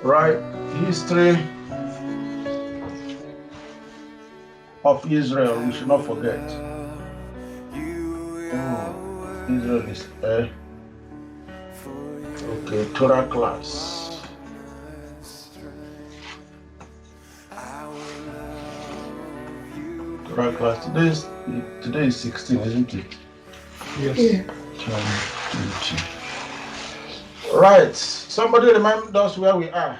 Right? History of Israel, we should not forget. Israel is okay, Torah class. Torah class. Today is 16, isn't it? Yes. Yeah. 20. Right. Somebody remind us where we are.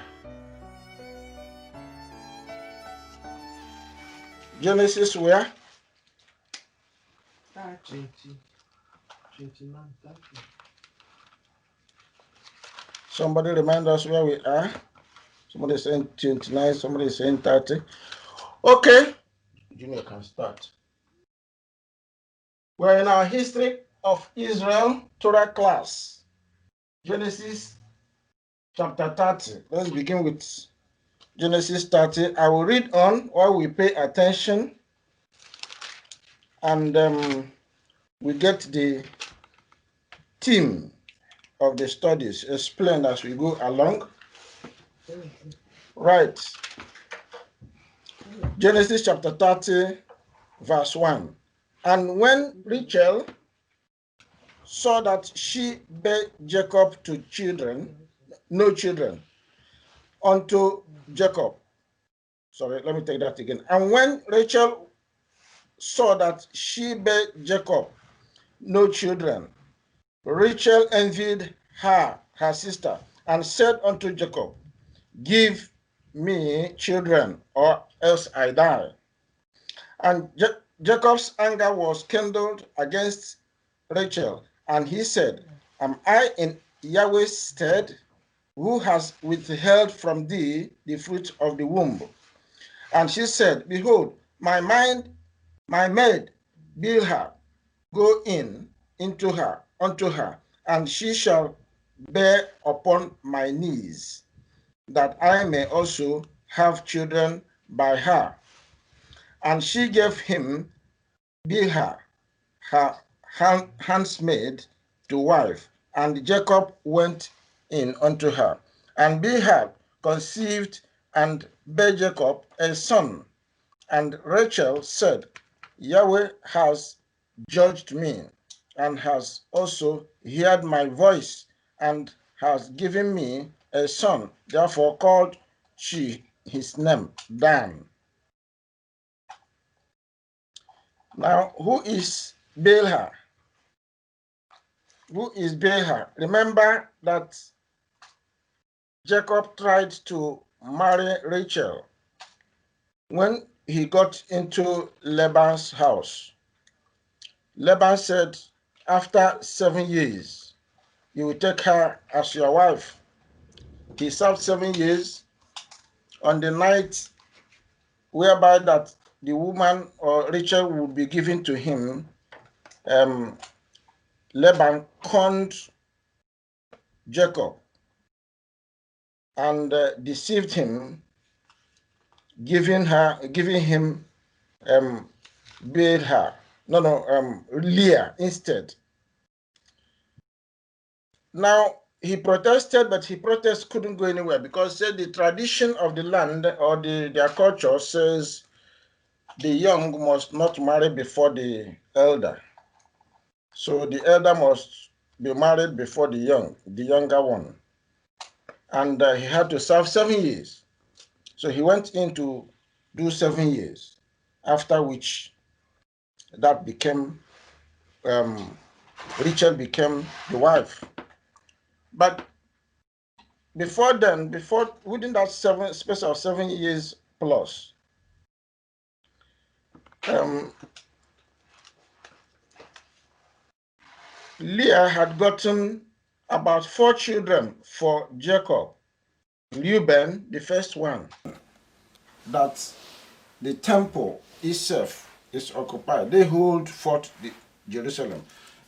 Genesis where? 20, 29, 30. Somebody remind us where we are. Somebody is saying 29, somebody is saying 30. Okay. Junior can start. We're in our history of Israel Torah class. Genesis chapter 30. Let's begin with Genesis 30. I will read on while we pay attention and we get the theme of the studies explained as we go along. Right. Genesis chapter 30, verse 1. And when Rachel saw that she bare Jacob no children, unto Jacob. Sorry, let me take that again. And when Rachel saw that she bare Jacob no children, Rachel envied her sister, and said unto Jacob, Give me children, or else I die. And Jacob's anger was kindled against Rachel, and he said, Am I in Yahweh's stead, who has withheld from thee the fruit of the womb? And she said, Behold, my maid Bilhah, go unto her, and she shall bear upon my knees, that I may also have children by her. And she gave him Bilhah, her handsmaid, to wife, and Jacob went in unto her. And Bilhah conceived and bare Jacob a son. And Rachel said, Yahweh has judged me, and has also heard my voice, and has given me a son. Therefore called she his name Dan. Now, who is Bilhah? Who is Bilhah? Remember that Jacob tried to marry Rachel when he got into Laban's house. Laban said, after 7 years, you will take her as your wife. He served 7 years. On the night whereby that the woman or Rachel would be given to him, Laban conned Jacob and deceived him, giving him Bilhah, Leah instead. Now he protested, but his protest couldn't go anywhere because said the tradition of the land or their culture says the young must not marry before the elder. So the elder must be married before the younger one. And he had to serve 7 years. So he went in to do 7 years, after which that became, Rachel became the wife. But before then, within that space of 7 years plus, Leah had gotten about 4 children for Jacob. Reuben, the first one, that the temple itself is occupied. They hold Fort Jerusalem.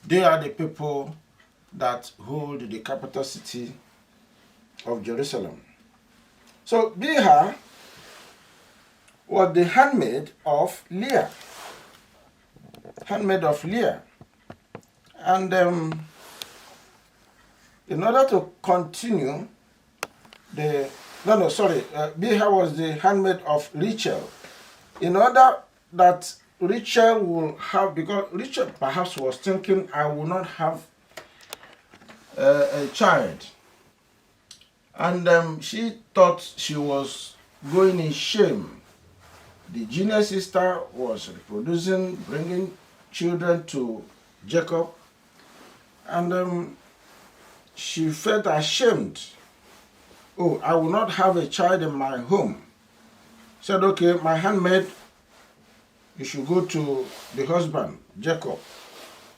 They are the people that hold the capital city of Jerusalem. So Bilhah was the handmaid of Leah. And in order to continue the No, sorry. Bilhah was the handmaid of Rachel. In order that Rachel will have, because Rachel perhaps was thinking, I will not have a child. And she thought she was going in shame. The junior sister was reproducing, bringing children to Jacob, and she felt ashamed. Oh, I will not have a child in my home. Said, okay, my handmaid, you should go to the husband, Jacob,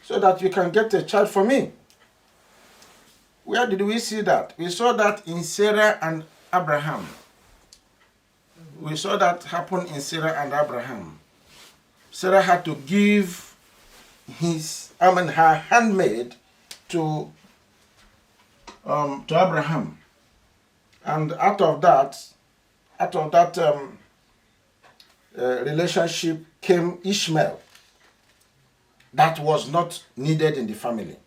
so that you can get a child for me. Where did we see that? We saw that in Sarah and Abraham. We saw that happen in Sarah and Abraham. Sarah had to give her handmaid to Abraham, and out of that relationship came Ishmael. That was not needed in the family.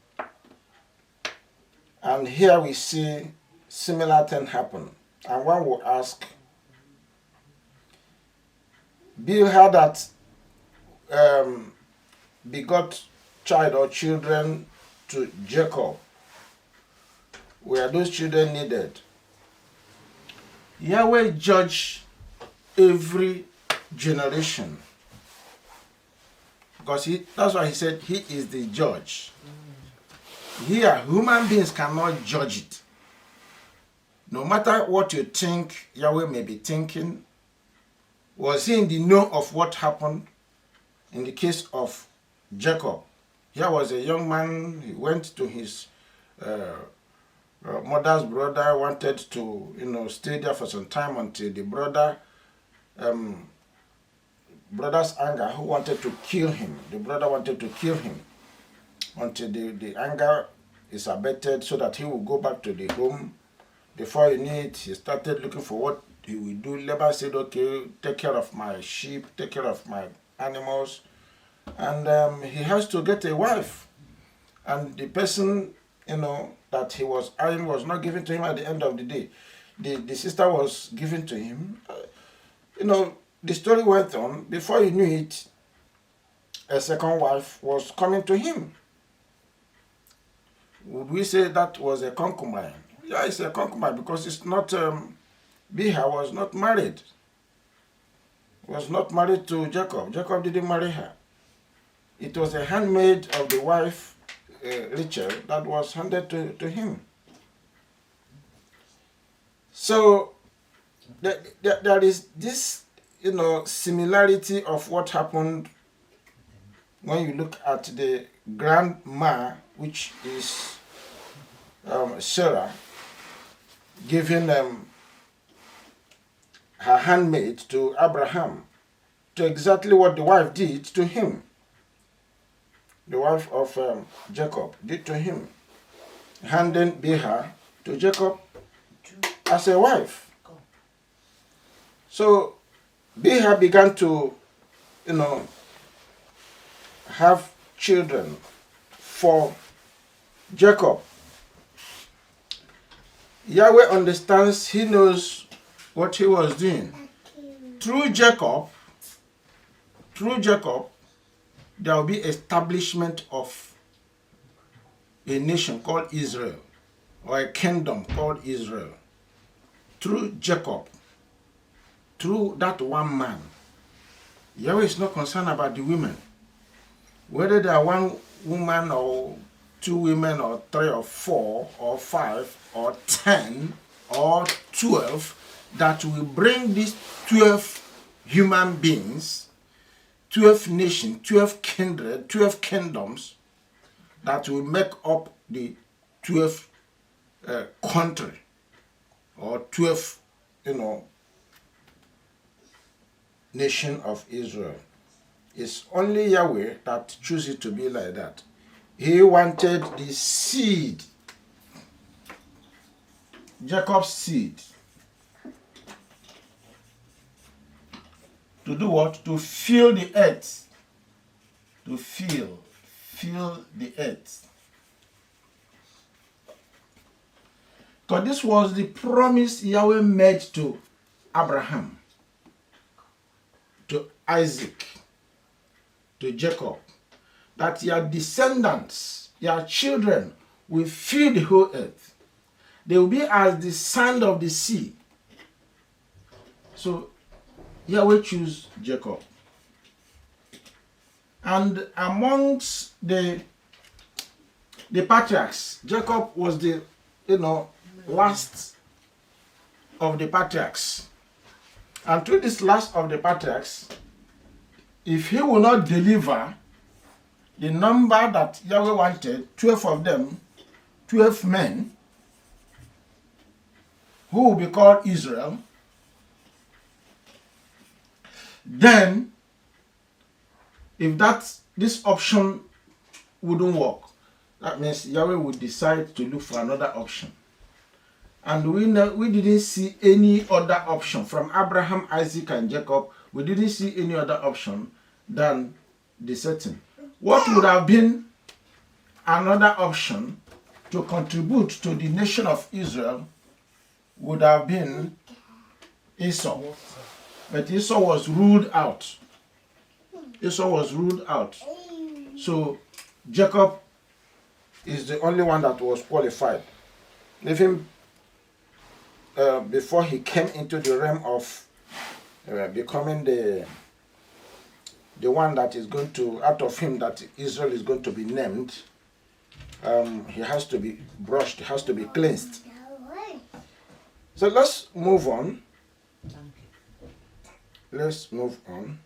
And here we see similar thing happen. And one will ask, Bilhah that begot child or children to Jacob, were those children needed? Yahweh judge every generation, because that's why he said he is the judge. Here, human beings cannot judge it. No matter what you think Yahweh may be thinking, was he in the know of what happened in the case of Jacob? Here was a young man, he went to his mother's brother, wanted to stay there for some time until the brother's anger, who wanted to kill him. The brother wanted to kill him until the anger is abated so that he will go back to the home. Before he knew it, he started looking for what he will do. Laban said, okay, take care of my sheep, take care of my animals. And he has to get a wife. And the person, that he was eyeing was not given to him at the end of the day. The sister was given to him. The story went on. Before he knew it, a second wife was coming to him. Would we say that was a concubine? Yeah, it's a concubine because it's not, Bilhah was not married. Was not married to Jacob. Jacob didn't marry her. It was a handmaid of the wife, Rachel, that was handed to him. So there is this, similarity of what happened when you look at the grandma, which is Sarah, giving her handmaid to Abraham, to exactly what the wife did to him. The wife of Jacob did to him, handing Bilhah to Jacob as a wife. So Bilhah began to, have children for Jacob. Yahweh understands, he knows what he was doing. Through Jacob, there will be establishment of a nation called Israel, or a kingdom called Israel. Through Jacob, through that one man. Yahweh is not concerned about the women. Whether they are one woman or two women or three or four or 5 or 10 or 12, that will bring these 12 human beings, 12 nations, 12 kindred, 12 kingdoms, that will make up the 12 country, or 12, nation of Israel. It's only Yahweh that chooses to be like that. He wanted the seed, Jacob's seed, to do what? To fill the earth. To fill the earth. Because this was the promise Yahweh made to Abraham, to Isaac, to Jacob, that your descendants, your children, will fill the whole earth. They will be as the sand of the sea. So Yahweh chose Jacob. And amongst the patriarchs, Jacob was the last of the patriarchs. And through this last of the patriarchs, if he will not deliver the number that Yahweh wanted, 12 of them, 12 men, who will be called Israel, then if this option wouldn't work, that means Yahweh would decide to look for another option. And we didn't see any other option from Abraham, Isaac, and Jacob. We didn't see any other option than the setting. What would have been another option to contribute to the nation of Israel would have been Esau. But Esau was ruled out. Esau was ruled out. So Jacob is the only one that was qualified. Even before he came into the realm of becoming the one that is going to, out of him that Israel is going to be named, he has to be brushed, he has to be cleansed. So let's move on. Let's move on.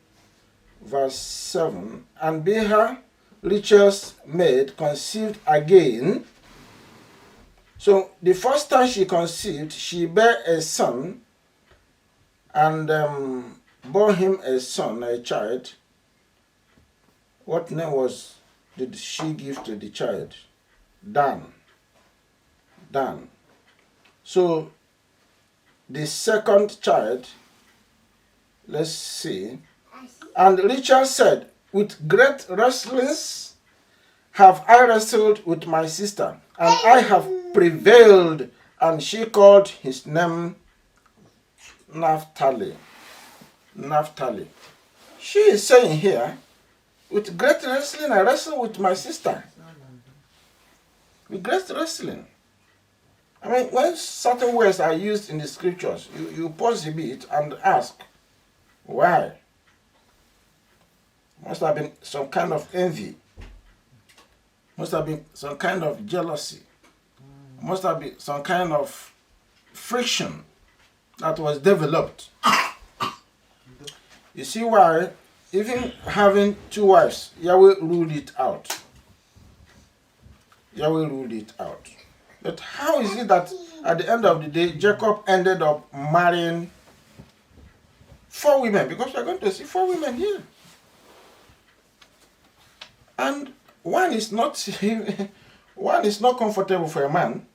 Verse 7. And Bilhah, Rachel's maid, conceived again. So the first time she conceived, she bare a son, and bore him a son, a child. What name did she give to the child? Dan. Dan. So the second child, let's see. And Rachel said, with great wrestlings have I wrestled with my sister, and I have prevailed. And she called his name Naphtali. Naphtali. She is saying here, with great wrestling I wrestle with my sister. With great wrestling. I mean, when certain words are used in the scriptures, you pause a bit and ask, why? Must have been some kind of envy. Must have been some kind of jealousy. Must have been some kind of friction that was developed. You see why, even having two wives, Yahweh ruled it out. Yahweh ruled it out. But how is it that at the end of the day, Jacob ended up marrying 4 women? Because we're going to see 4 women here. And one is not comfortable for a man.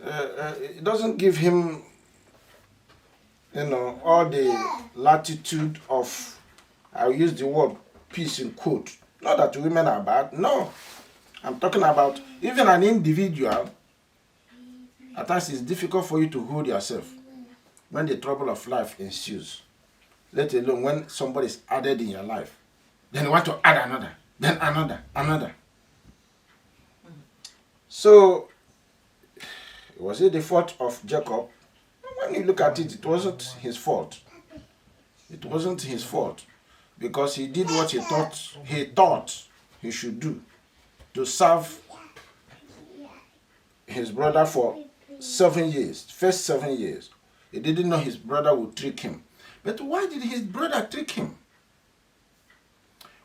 It doesn't give him, all the latitude of, I'll use the word peace in quote. Not that women are bad, no. I'm talking about even an individual. At times it's difficult for you to hold yourself when the trouble of life ensues. Let alone when somebody is added in your life. Then you want to add another, then another. So, was it the fault of Jacob? When you look at it, it wasn't his fault. It wasn't his fault. Because he did what he thought he should do. To serve his brother for 7 years. First 7 years. He didn't know his brother would trick him. But why did his brother trick him?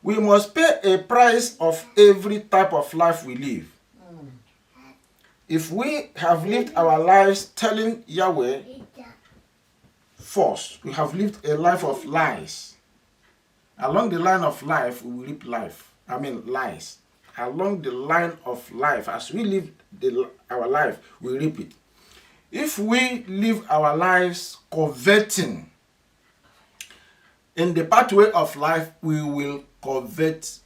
We must pay a price of every type of life we live. If we have lived our lives telling Yahweh false, we have lived a life of lies. Along the line of life, we will reap lies. Along the line of life, as we live our life, we reap it. If we live our lives coveting in the pathway of life, we will covet,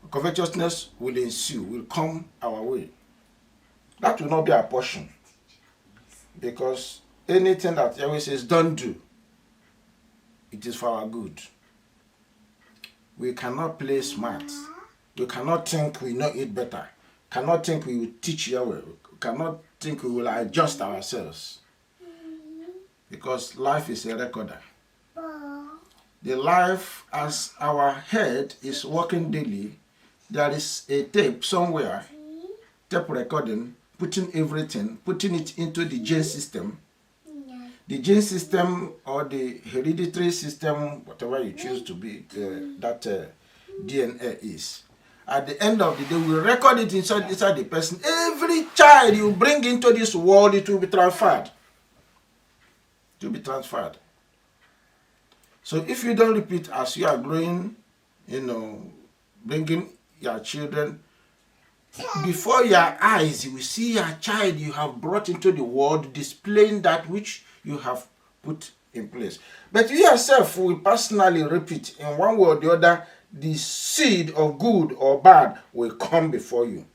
covetousness will ensue, will come our way. That will not be our portion. Because anything that Yahweh says don't do, it is for our good. We cannot play smart. We cannot think we know it better. Cannot think we will teach Yahweh. Cannot think we will adjust ourselves. Because life is a recorder. The life as our head is working daily, there is a tape somewhere, tape recording, putting everything, putting it into the gene system. The gene system or the hereditary system, whatever you choose to be, that DNA is. At the end of the day, we record it inside the person. Every child you bring into this world, it will be transferred. It will be transferred. So if you don't repeat as you are growing, bringing your children, before your eyes, you will see your child you have brought into the world displaying that which you have put in place. But you yourself will personally repeat in one way or the other, the seed of good or bad will come before you.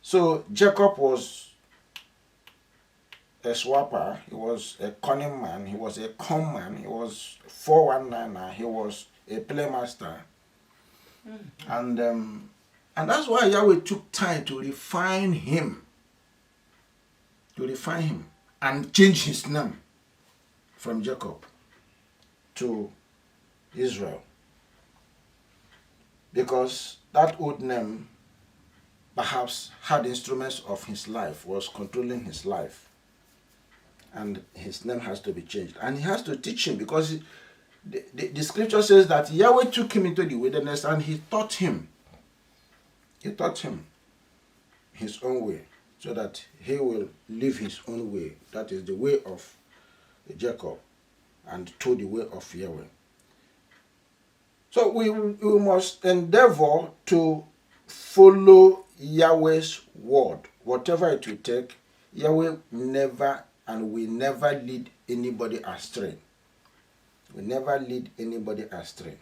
So Jacob was a swapper, he was a cunning man, he was a con man, he was 419er, he was a playmaster. And that's why Yahweh took time to refine him. And change his name from Jacob to Israel. Because that old name perhaps had instruments of his life, was controlling his life. And his name has to be changed. And he has to teach him, because the scripture says that Yahweh took him into the wilderness and he taught him. He taught him his own way, so that he will live his own way. That is the way of Jacob, and to the way of Yahweh. So we must endeavor to follow Yahweh's word. Whatever it will take, Yahweh never and will never lead anybody astray. We never lead anybody astray.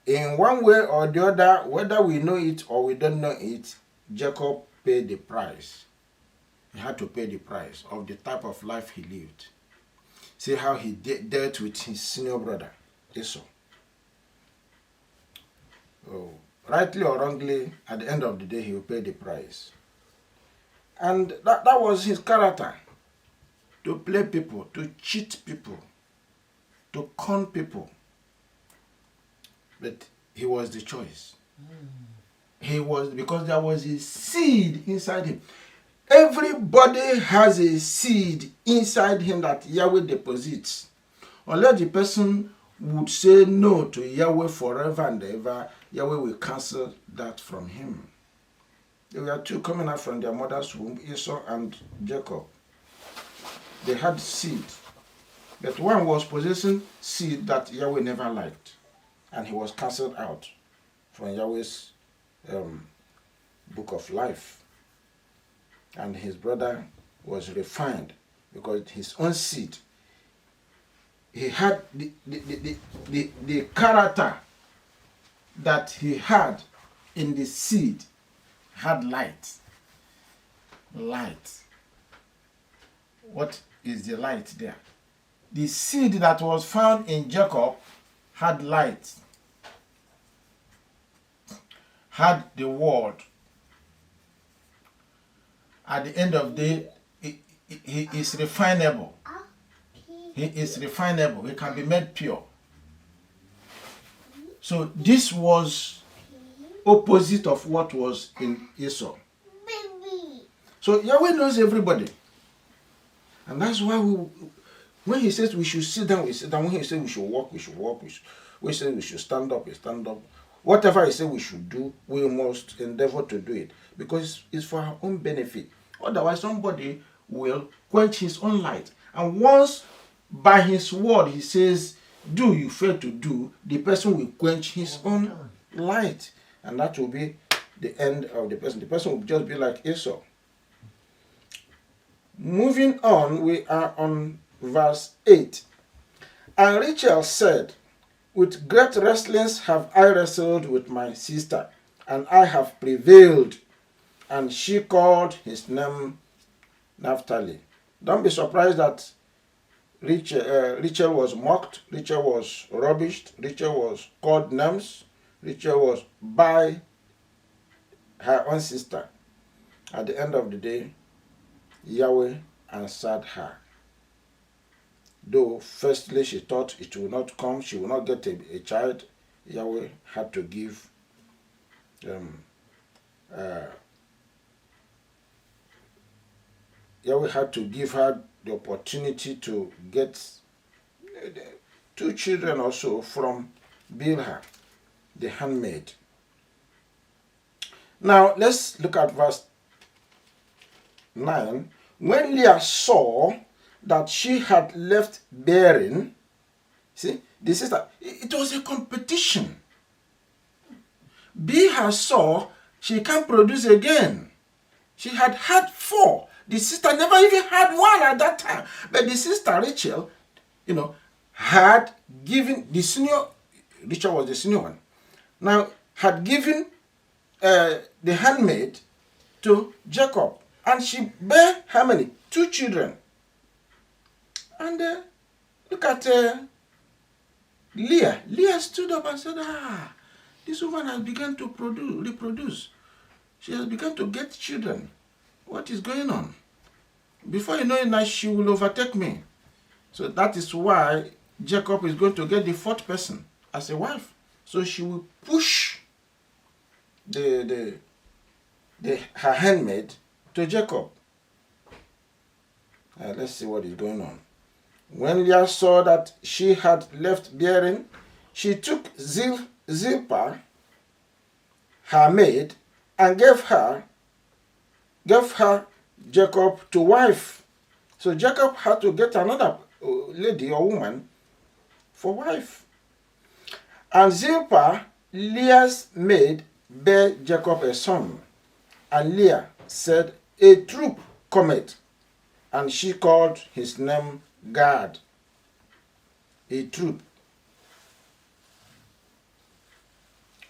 In one way or the other, whether we know it or we don't know it, Jacob paid the price. He had to pay the price of the type of life he lived. See how he dealt with his senior brother, Esau. Oh, rightly or wrongly, at the end of the day, he will pay the price. And that was his character. To play people, to cheat people, to con people. But he was the choice. He was, because there was a seed inside him. Everybody has a seed inside him that Yahweh deposits. Unless the person would say no to Yahweh forever and ever, Yahweh will cancel that from him. There were two coming out from their mother's womb, Esau and Jacob. They had seed. But one was possessing seed that Yahweh never liked. And he was cancelled out from Yahweh's book of life. And his brother was refined because his own seed, he had the character that he had in the seed had light. Light. What is the light there? The seed that was found in Jacob had light, had the word. At the end of the day, he is refinable. He is refinable. He can be made pure. So this was opposite of what was in Esau. So Yahweh knows everybody. And that's why when he says we should sit down, we sit down. When he says we should walk, we should walk. We say we should stand up, we stand up. Whatever he says we should do, we must endeavor to do it. Because it's for our own benefit. Otherwise, somebody will quench his own light. And once by his word he says, do, you fail to do, the person will quench his own light. And that will be the end of the person. The person will just be like Esau. Moving on, we are on verse 8. And Rachel said, with great wrestlings have I wrestled with my sister. and I have prevailed. And she called his name Naphtali. Don't be surprised that Rachel was mocked, Rachel was rubbished, Rachel was called names, Rachel was by her own sister. At the end of the day, Yahweh answered her. Though firstly she thought it will not come, she will not get a child, Yahweh had to give Yahweh had to give her the opportunity to get 2 children or so from Bilhah, the handmaid. Now let's look at verse 9. When Leah saw that she had left bearing, see, the sister, it was a competition. Bilhah saw she can't produce again. She had had 4. The sister never even had 1 at that time. But the sister Rachel, had given the senior, Rachel was the senior one, now had given the handmaid to Jacob. And she bare how many? 2 children. And look at Leah. Leah stood up and said, this woman has begun to reproduce. She has begun to get children. What is going on? Before you know it, now she will overtake me. So that is why Jacob is going to get the 4th person as a wife. So she will push her handmaid to Jacob. Let's see what is going on. When Leah saw that she had left bearing, she took Zilpah, her maid, and gave her Jacob to wife. So Jacob had to get another lady or woman for wife. And Zilpah, Leah's maid, bare Jacob a son. And Leah said, a troop cometh. And she called his name Gad. A troop.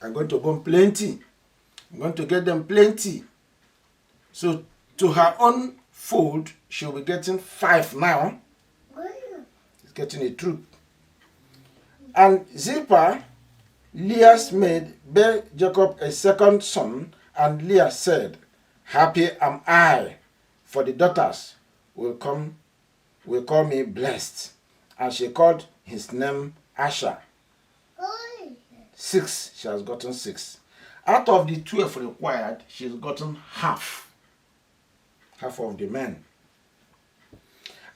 I'm going to burn plenty. I'm going to get them plenty. So to her own fold, she'll be getting 5 now. She's getting a troop. And Zilpah, Leah's maid, bare Jacob a 2nd son, and Leah said, happy am I, for the daughters will call me blessed. And she called his name Asher. 6, she has gotten 6. Out of the 12 required, she's gotten half of the men.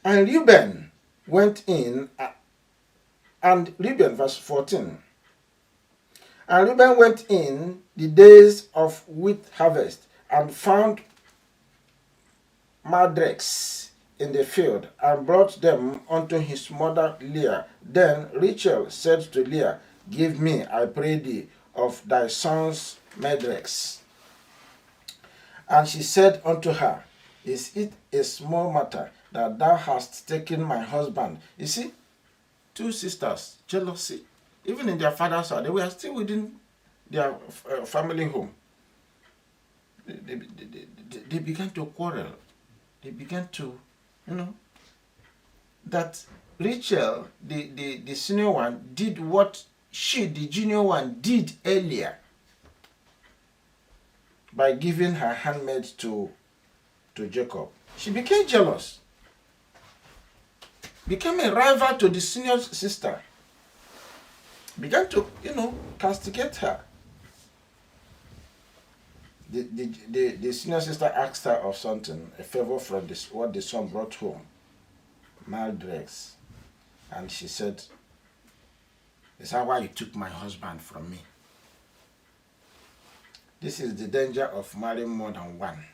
And Reuben went in, and Reuben, verse 14. And Reuben went in the days of wheat harvest, and found mandrakes in the field, and brought them unto his mother Leah. Then Rachel said to Leah, give me, I pray thee, of thy son's mandrakes. And she said unto her, is it a small matter that thou hast taken my husband? You see, 2 sisters, jealousy. Even in their father's house, they were still within their family home. They began to quarrel. They began to, that Rachel, the senior one, did what she, the junior one, did earlier by giving her handmaid to Jacob. She became jealous, became a rival to the senior sister, began to, castigate her. The senior sister asked her of something, a favor from what the son brought home, mandrakes. And she said, is that why you took my husband from me? This is the danger of marrying more than one.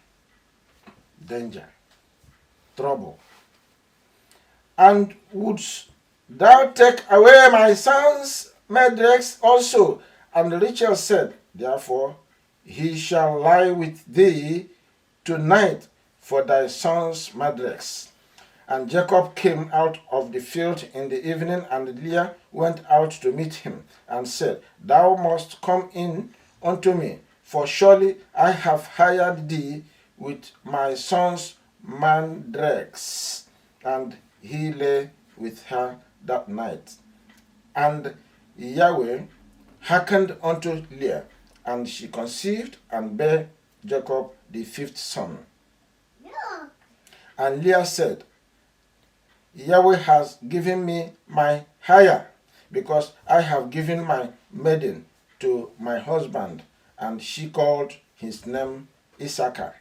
Danger. Trouble. And wouldst thou take away my son's mandrakes also? And Rachel said, therefore, he shall lie with thee tonight for thy son's mandrakes. And Jacob came out of the field in the evening, and Leah went out to meet him, and said, thou must come in unto me, for surely I have hired thee with my son's mandrakes. And he lay with her that night. And Yahweh hearkened unto Leah, and she conceived and bare Jacob the 5th son. And Leah said, Yahweh has given me my hire, because I have given my maiden to my husband. And she called his name Issachar.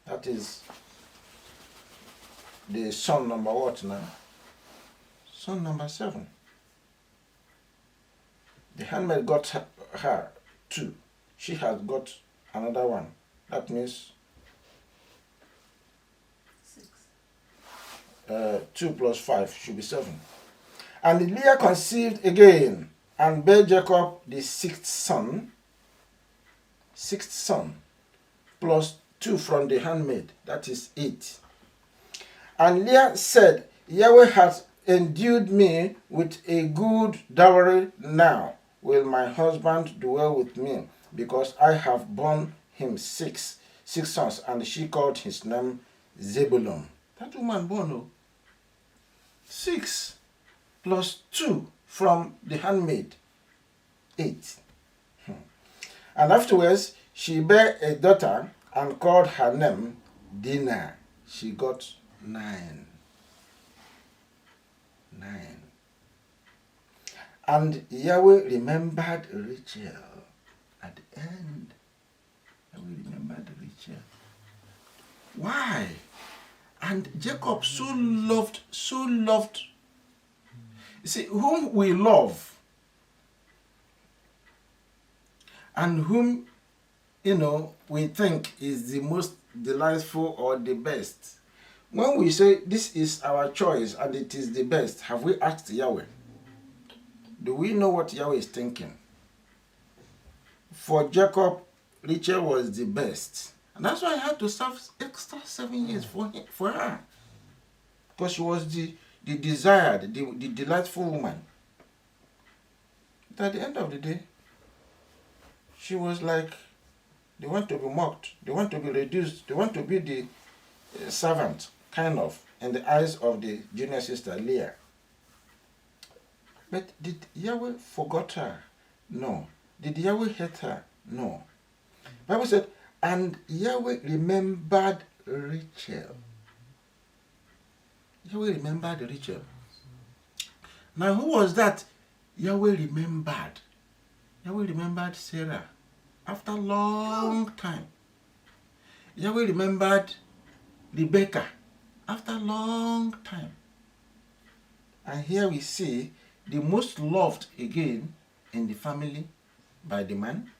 That is the son number what now? Son number 7. The handmaid got her 2. She has got another one. That means 2 plus 5 should be 7. And Leah conceived again and bare Jacob the 6th son. 6th son plus 2 from the handmaid, that is 8. And Leah said, Yahweh has endued me with a good dowry. Now will my husband dwell with me, because I have borne him 6 sons. And she called his name Zebulun. That woman born 6 plus 2 from the handmaid, 8. And afterwards she bare a daughter and called her name Dinah. She got 9. And Yahweh remembered Rachel at the end. Yahweh remembered Rachel. Why? And Jacob so loved. You see, whom we love and whom, we think is the most delightful or the best. When we say this is our choice and it is the best, have we asked Yahweh? Do we know what Yahweh is thinking? For Jacob, Rachel was the best. And that's why I had to serve extra 7 years for her. Because she was the desired, the delightful woman. But at the end of the day, she was like, they want to be mocked, they want to be reduced, they want to be the servant, kind of, in the eyes of the junior sister Leah. But did Yahweh forget her? No. Did Yahweh hate her? No. The Bible said, and Yahweh remembered Rachel. Yahweh remembered Rachel. Now who was that Yahweh remembered? Yahweh remembered Sarah after a long time. Yahweh remembered Rebecca after a long time. And here we see the most loved again in the family by the man,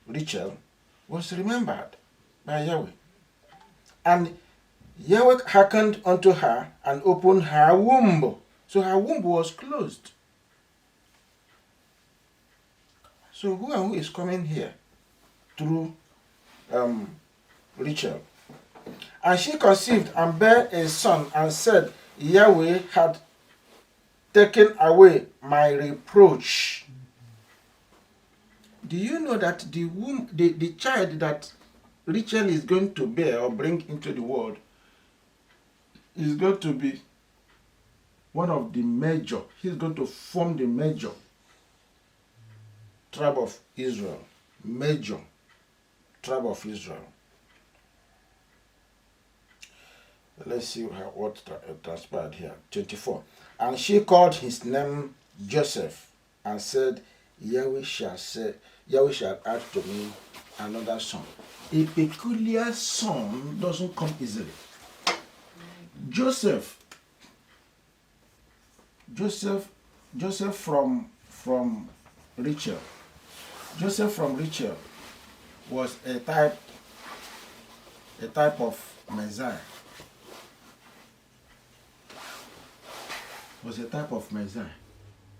Rachel, was remembered by Yahweh. And Yahweh hearkened unto her and opened her womb. So her womb was closed. So who and who is coming here? Through Rachel. And she conceived and bare a son and said, Yahweh had taken away my reproach. Do you know that the womb, the child that Rachel is going to bear or bring into the world is going to be one of the major. He's going to form the major tribe of Israel. Major tribe of Israel. Let's see what transpired here. 24. And she called his name Joseph and said, Yahweh shall add to me another son. A peculiar son doesn't come easily. Joseph from Rachel. Joseph from Rachel was a type of Messiah. Was a type of Messiah.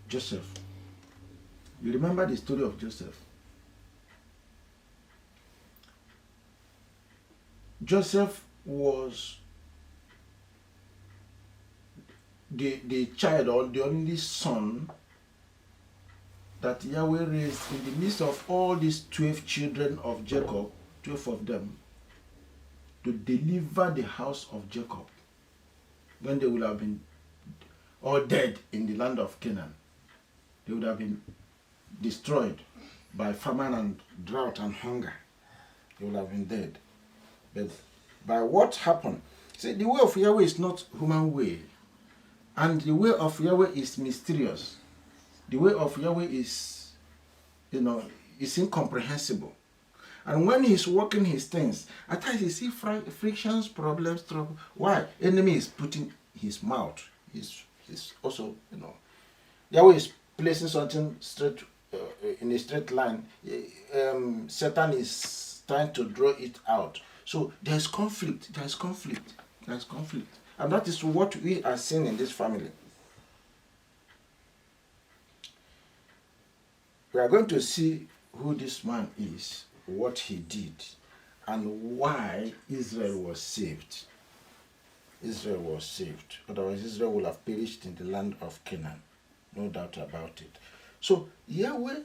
Joseph. You remember the story of Joseph? Joseph was the child or the only son that Yahweh raised in the midst of all these 12 children of Jacob, 12 of them, to deliver the house of Jacob when they would have been all dead in the land of Canaan. They would have been destroyed by famine and drought and hunger. They would have been dead. But by what happened? See, the way of Yahweh is not human way. And the way of Yahweh is mysterious. The way of Yahweh is, is incomprehensible. And when he's working his things, at times you see frictions, problems, trouble. Why? Enemy is putting his mouth. He's also, Yahweh is placing something straight in a straight line. Satan is trying to draw it out. So there's conflict. There's conflict. There's conflict. And that is what we are seeing in this family. We are going to see who this man is, what he did, and why Israel was saved. Israel was saved. Otherwise, Israel would have perished in the land of Canaan. No doubt about it. So, Yahweh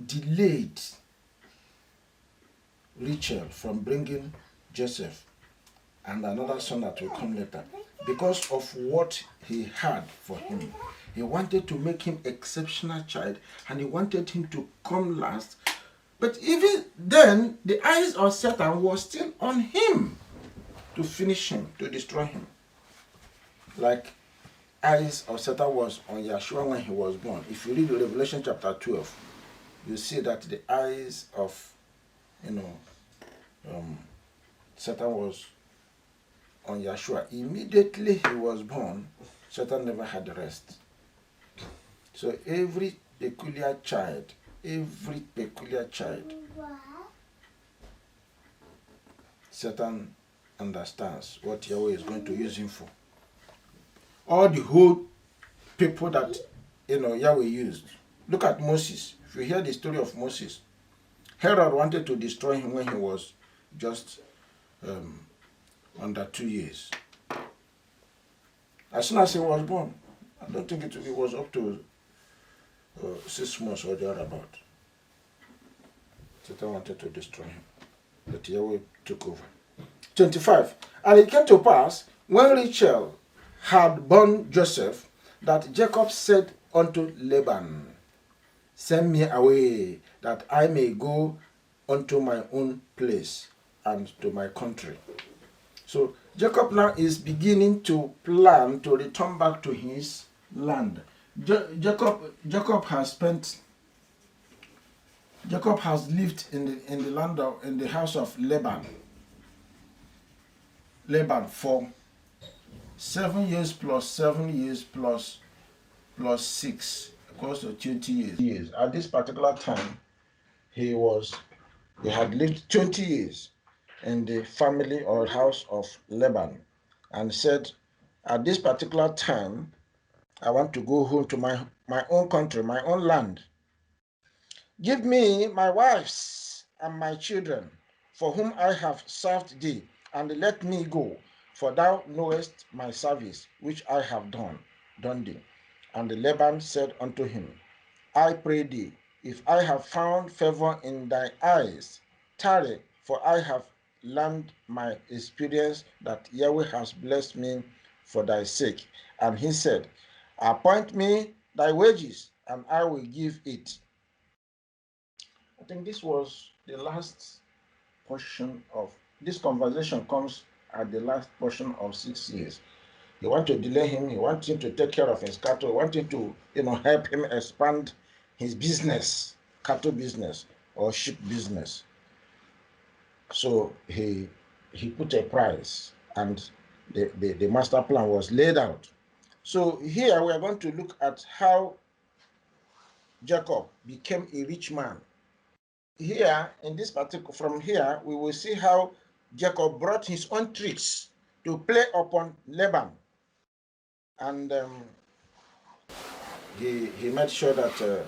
delayed Rachel from bringing Joseph and another son that will come later because of what he had for him. He wanted to make him exceptional child, and he wanted him to come last. But even then, the eyes of Satan was still on him to finish him, to destroy him. Like eyes of Satan was on Yeshua when he was born. If you read Revelation chapter 12, you see that the eyes of, Satan was on Yeshua. Immediately he was born, Satan never had rest. So every peculiar child, Satan understands what Yahweh is going to use him for. All the whole people that Yahweh used. Look at Moses. If you hear the story of Moses, Herod wanted to destroy him when he was just under 2 years. As soon as he was born, I don't think it was up to 6 months or thereabout. Satan wanted to destroy him, but Yahweh took over. 25. And it came to pass, when Rachel had born Joseph, that Jacob said unto Laban, send me away, that I may go unto my own place and to my country. So Jacob now is beginning to plan to return back to his land. Jacob has lived in the house of Laban for 7 years plus 7 years plus 6, close to 20 years. At this particular time, he had lived 20 years in the family or house of Laban, and said, at this particular time, I want to go home to my own country, my own land. Give me my wives and my children, for whom I have served thee, and let me go, for thou knowest my service, which I have done thee. And Laban said unto him, I pray thee, if I have found favor in thy eyes, tarry, for I have learned my experience that Yahweh has blessed me for thy sake. And he said, appoint me thy wages, and I will give it. I think this was the last portion of this conversation. Comes at the last portion of 6 years. You want to delay him, you want him to take care of his cattle, you want him to help him expand his business, cattle business or sheep business. So he put a price, and the master plan was laid out. So here we are going to look at how Jacob became a rich man. Here, in this particular, from here, we will see how Jacob brought his own tricks to play upon Laban. And he made sure that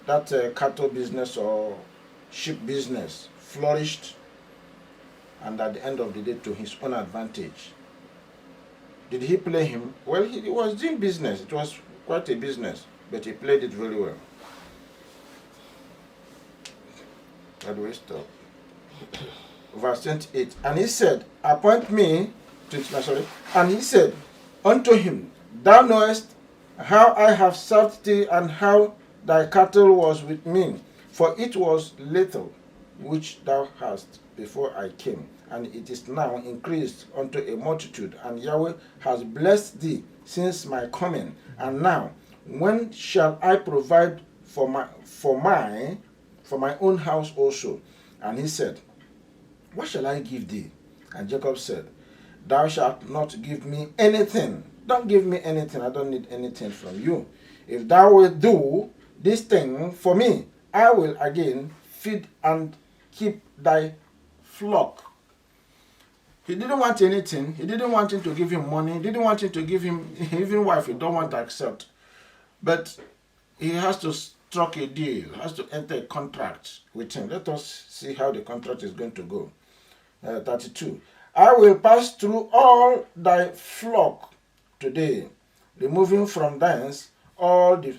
that cattle business or sheep business flourished, and at the end of the day, to his own advantage. Did he play him? Well, he was doing business. It was quite a business, but he played it very well. Where do we stop? Verse 28. And he said, appoint me, and he said unto him, thou knowest how I have served thee, and how thy cattle was with me, for it was little which thou hast before I came, and it is now increased unto a multitude, and Yahweh has blessed thee since my coming. And now, when shall I provide for my own house also? And he said, what shall I give thee? And Jacob said, thou shalt not give me anything. Don't give me anything. I don't need anything from you. If thou wilt do this thing for me, I will again feed and keep thy flock. He didn't want anything. He didn't want him to give him money. He didn't want him to give him even wife. He don't want to accept. But he has to struck a deal, has to enter a contract with him. Let us see how the contract is going to go. 32. I will pass through all thy flock today, removing from thence all the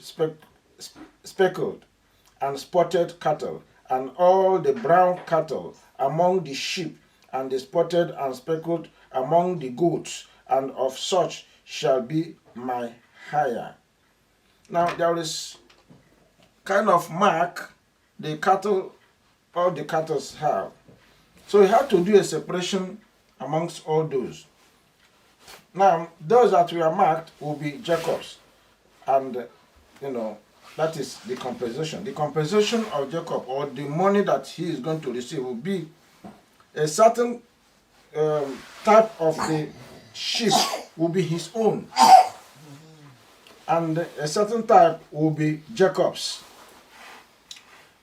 speckled and spotted cattle, and all the brown cattle among the sheep, and the spotted and speckled among the goats, and of such shall be my hire. Now there is kind of mark the cattle, all the cattle have. So he had to do a separation amongst all those. Now, those that were marked will be Jacob's. And, that is the compensation. The compensation of Jacob, or the money that he is going to receive, will be a certain type of the sheep will be his own. And a certain type will be Jacob's.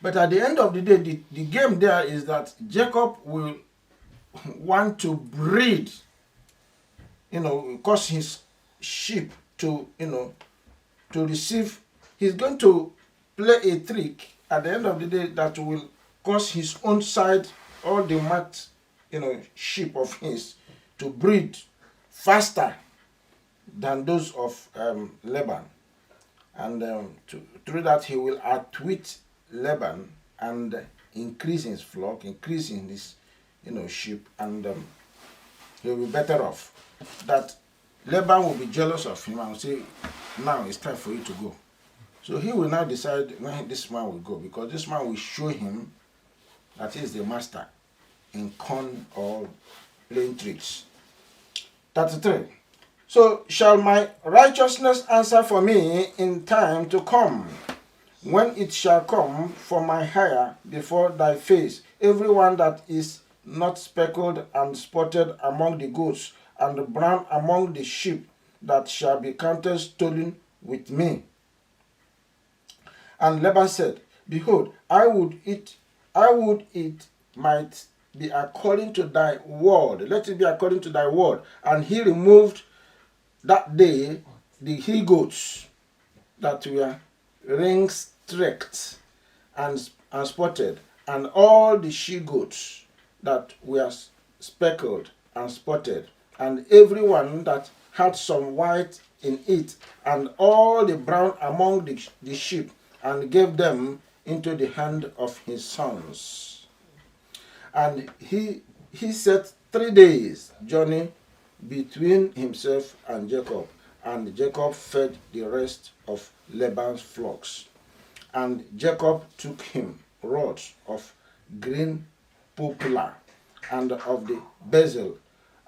But at the end of the day, the game there is that Jacob will want to breed, cause his sheep to receive. He's going to play a trick at the end of the day that will cause his own side, all the marked, sheep of his, to breed faster than those of Laban. And through that, he will outwit Laban and increase his flock, increase in his sheep, and he will be better off. That Laban will be jealous of him and will say, now it's time for you to go. So he will now decide when this man will go, because this man will show him that he is the master in con or playing tricks. 33. So shall my righteousness answer for me in time to come, when it shall come for my hire before thy face, everyone that is not speckled and spotted among the goats, and brown among the sheep, that shall be counted stolen with me. And Laban said, behold, I would it might be according to thy word. Let it be according to thy word. And he removed that day the he goats that were ring-streaked and spotted, and all the she goats that were speckled and spotted, and everyone that had some white in it, and all the brown among the sheep, and gave them into the hand of his sons. And he set 3 days' journey between himself and Jacob, and Jacob fed the rest of Laban's flocks. And Jacob took him rods of green poplar, and of the basil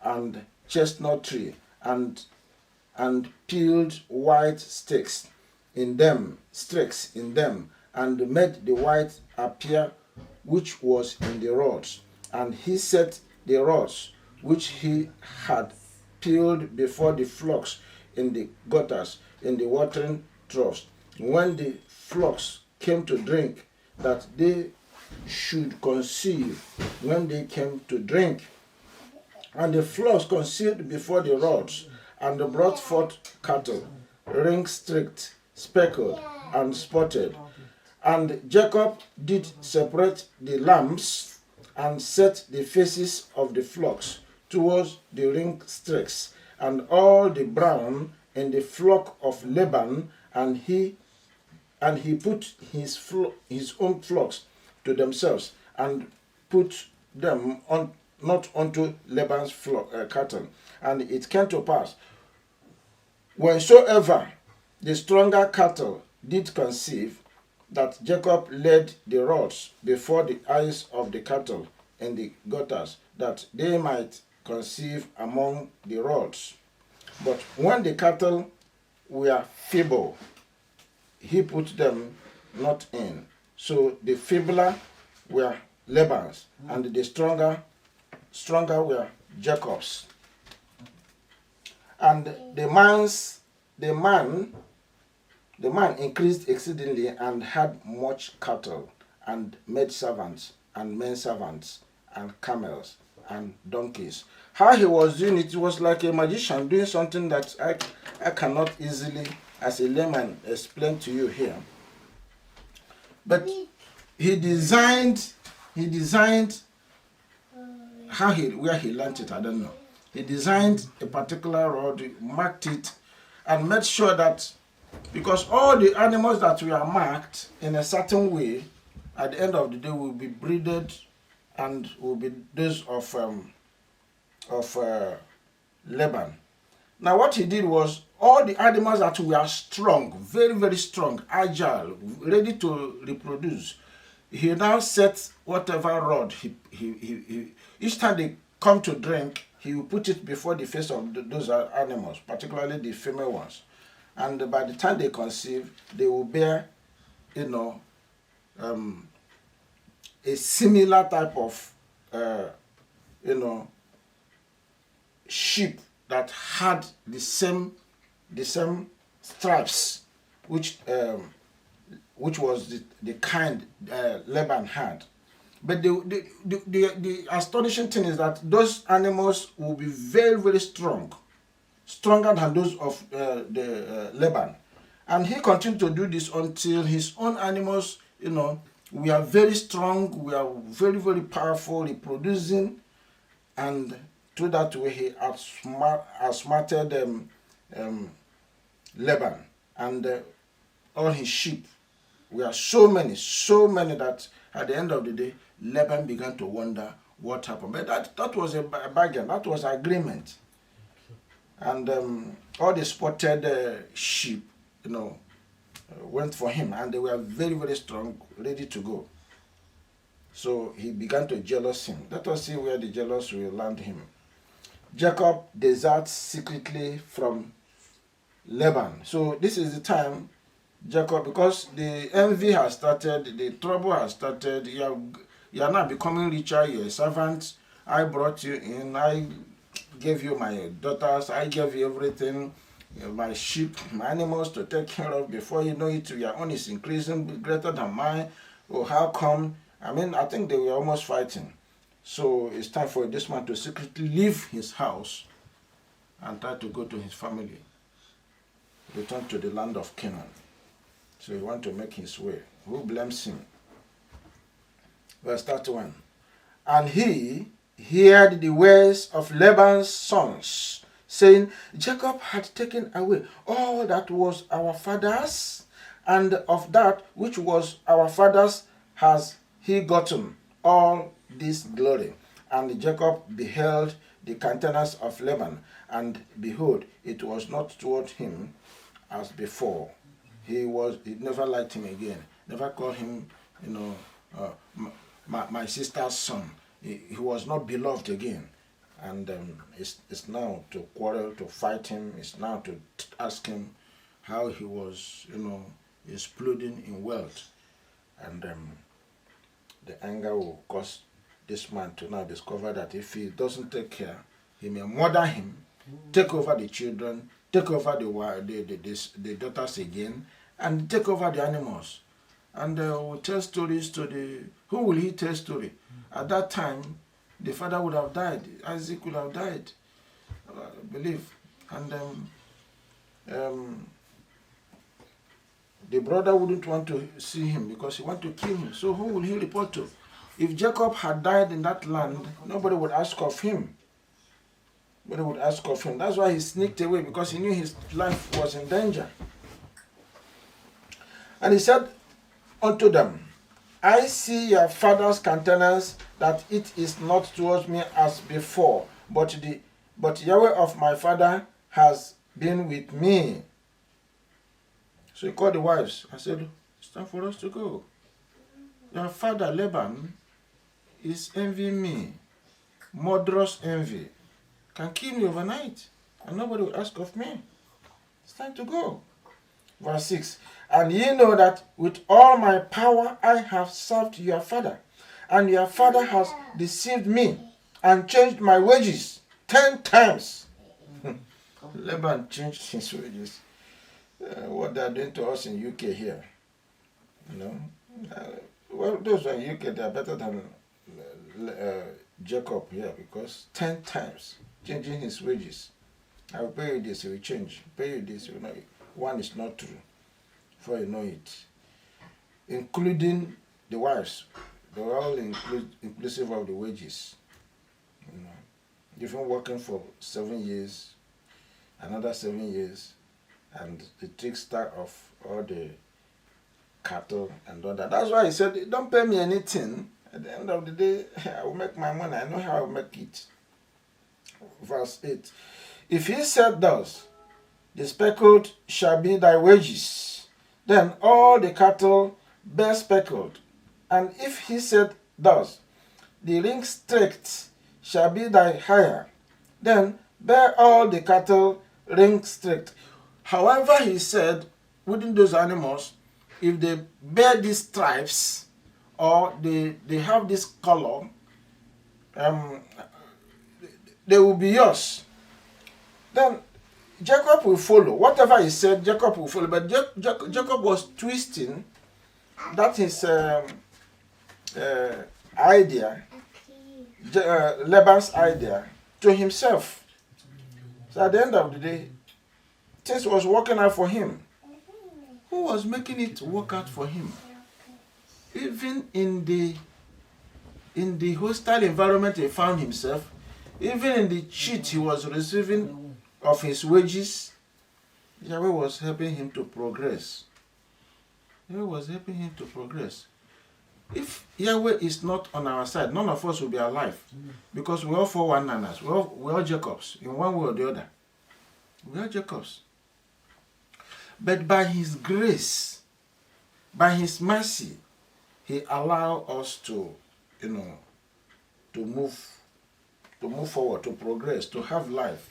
and chestnut tree, and peeled white sticks in them, and made the white appear which was in the rods. And he set the rods which he had peeled before the flocks in the gutters, in the watering troughs, when the flocks came to drink, that they should conceive when they came to drink. And the flocks conceived before the rods, and brought forth cattle, ring-streaked, speckled, and spotted. And Jacob did separate the lambs, and set the faces of the flocks towards the ring-streaks, and all the brown in the flock of Laban, and he put his own flocks to themselves, and put them on not onto Laban's cattle. And it came to pass, whensoever the stronger cattle did conceive, that Jacob laid the rods before the eyes of the cattle in the gutters, that they might conceive among the rods. But when the cattle were feeble, he put them not in. So the feebler were Laban's, and the stronger were Jacob's. And the man increased exceedingly and had much cattle, and maid servants, and men servants, and camels, and donkeys. How he was doing it was like a magician doing something that I cannot easily, as a layman, explain to you here. But he designed where he learned it, I don't know. He designed a particular rod, marked it, and made sure that, because all the animals that were marked in a certain way, at the end of the day will be breeded and will be those of Laban. Now what he did was, all the animals that were strong, very, very strong, agile, ready to reproduce, he now set whatever rod he each time they come to drink, he will put it before the face of those animals, particularly the female ones. And by the time they conceive, they will bear, a similar type of, sheep that had the same stripes, which was the kind Laban had. But the astonishing thing is that those animals will be very, very strong, stronger than those of Laban. And he continued to do this until his own animals, we are very strong, we are very, very powerful, reproducing, and through that way he outsmarted Laban. And all his sheep were so many that at the end of the day, Laban began to wonder what happened. But that was a bargain, that was agreement. And all the spotted sheep, went for him, and they were very, very strong, ready to go. So he began to jealous him. Let us see where the jealous will land him. Jacob deserts secretly from Laban. So this is the time Jacob, because the envy has started, the trouble has started, you are now becoming richer, you're a servant, I brought you in, I gave you my daughters, I gave you everything, my sheep, my animals to take care of. Before you know it, your own is increasing greater than mine. Oh, how come? I think they were almost fighting. So it's time for this man to secretly leave his house and try to go to his family, return to the land of Canaan. So he wants to make his way. Who blames him? Verse 31. And he heard the words of Laban's sons, saying, Jacob had taken away all that was our father's, and of that which was our father's has he gotten all this glory. And Jacob beheld the countenance of Laban, and behold, it was not toward him as before. He never liked him again. Never called him, my sister's son. He was not beloved again. And it's now to quarrel, to fight him. It's now to ask him how he was, exploding in wealth. And the anger will cause this man to now discover that if he doesn't take care, he may murder him, take over the children, take over the daughters again, and take over the animals. And will tell stories who will he tell story? At that time, the father would have died. Isaac would have died, I believe. And the brother wouldn't want to see him because he wanted to kill him. So who will he report to? If Jacob had died in that land, nobody would ask of him. Nobody would ask of him. That's why he sneaked away, because he knew his life was in danger. And he said unto them, I see your father's countenance, that it is not towards me as before, but Yahweh of my father has been with me. So he called the wives and said, it's time for us to go. Your father Laban is envying me. Murderous envy. Can kill me overnight, and nobody will ask of me. It's time to go. Verse 6. And ye know that with all my power I have served your father, and your father has deceived me and changed my wages 10 times. Laban changed his wages. What they are doing to us in UK here. You know, well, those in UK, they are better than Jacob here, because 10 times changing his wages. I will pay you this, he will change. Pay you this, you know, one is not true. Before you know it, including the wives, they were all inclusive of the wages. You know, you've been working for 7 years, another 7 years, and the trickster of all the cattle and all that. That's why he said, don't pay me anything. At the end of the day, I will make my money. I know how I will make it. Verse 8. If he said thus, the speckled shall be thy wages, then all the cattle bear speckled. And if he said thus, the ring-streaked shall be thy hire, then bear all the cattle ring-streaked. However he said, within those animals, if they bear these stripes, or they have this color, they will be yours. Then Jacob will follow. Whatever he said, Jacob will follow. But Jacob was twisting that his idea, Laban's idea, to himself. So at the end of the day, things was working out for him. Who was making it work out for him? Even in the hostile environment he found himself, even in the cheat he was receiving of his wages, Yahweh was helping him to progress. Yahweh was helping him to progress. If Yahweh is not on our side, none of us will be alive, because we all 419ers. We're all Jacobs, in one way or the other. We are Jacobs. But by his grace, by his mercy, he allowed us to, to move forward, to progress, to have life,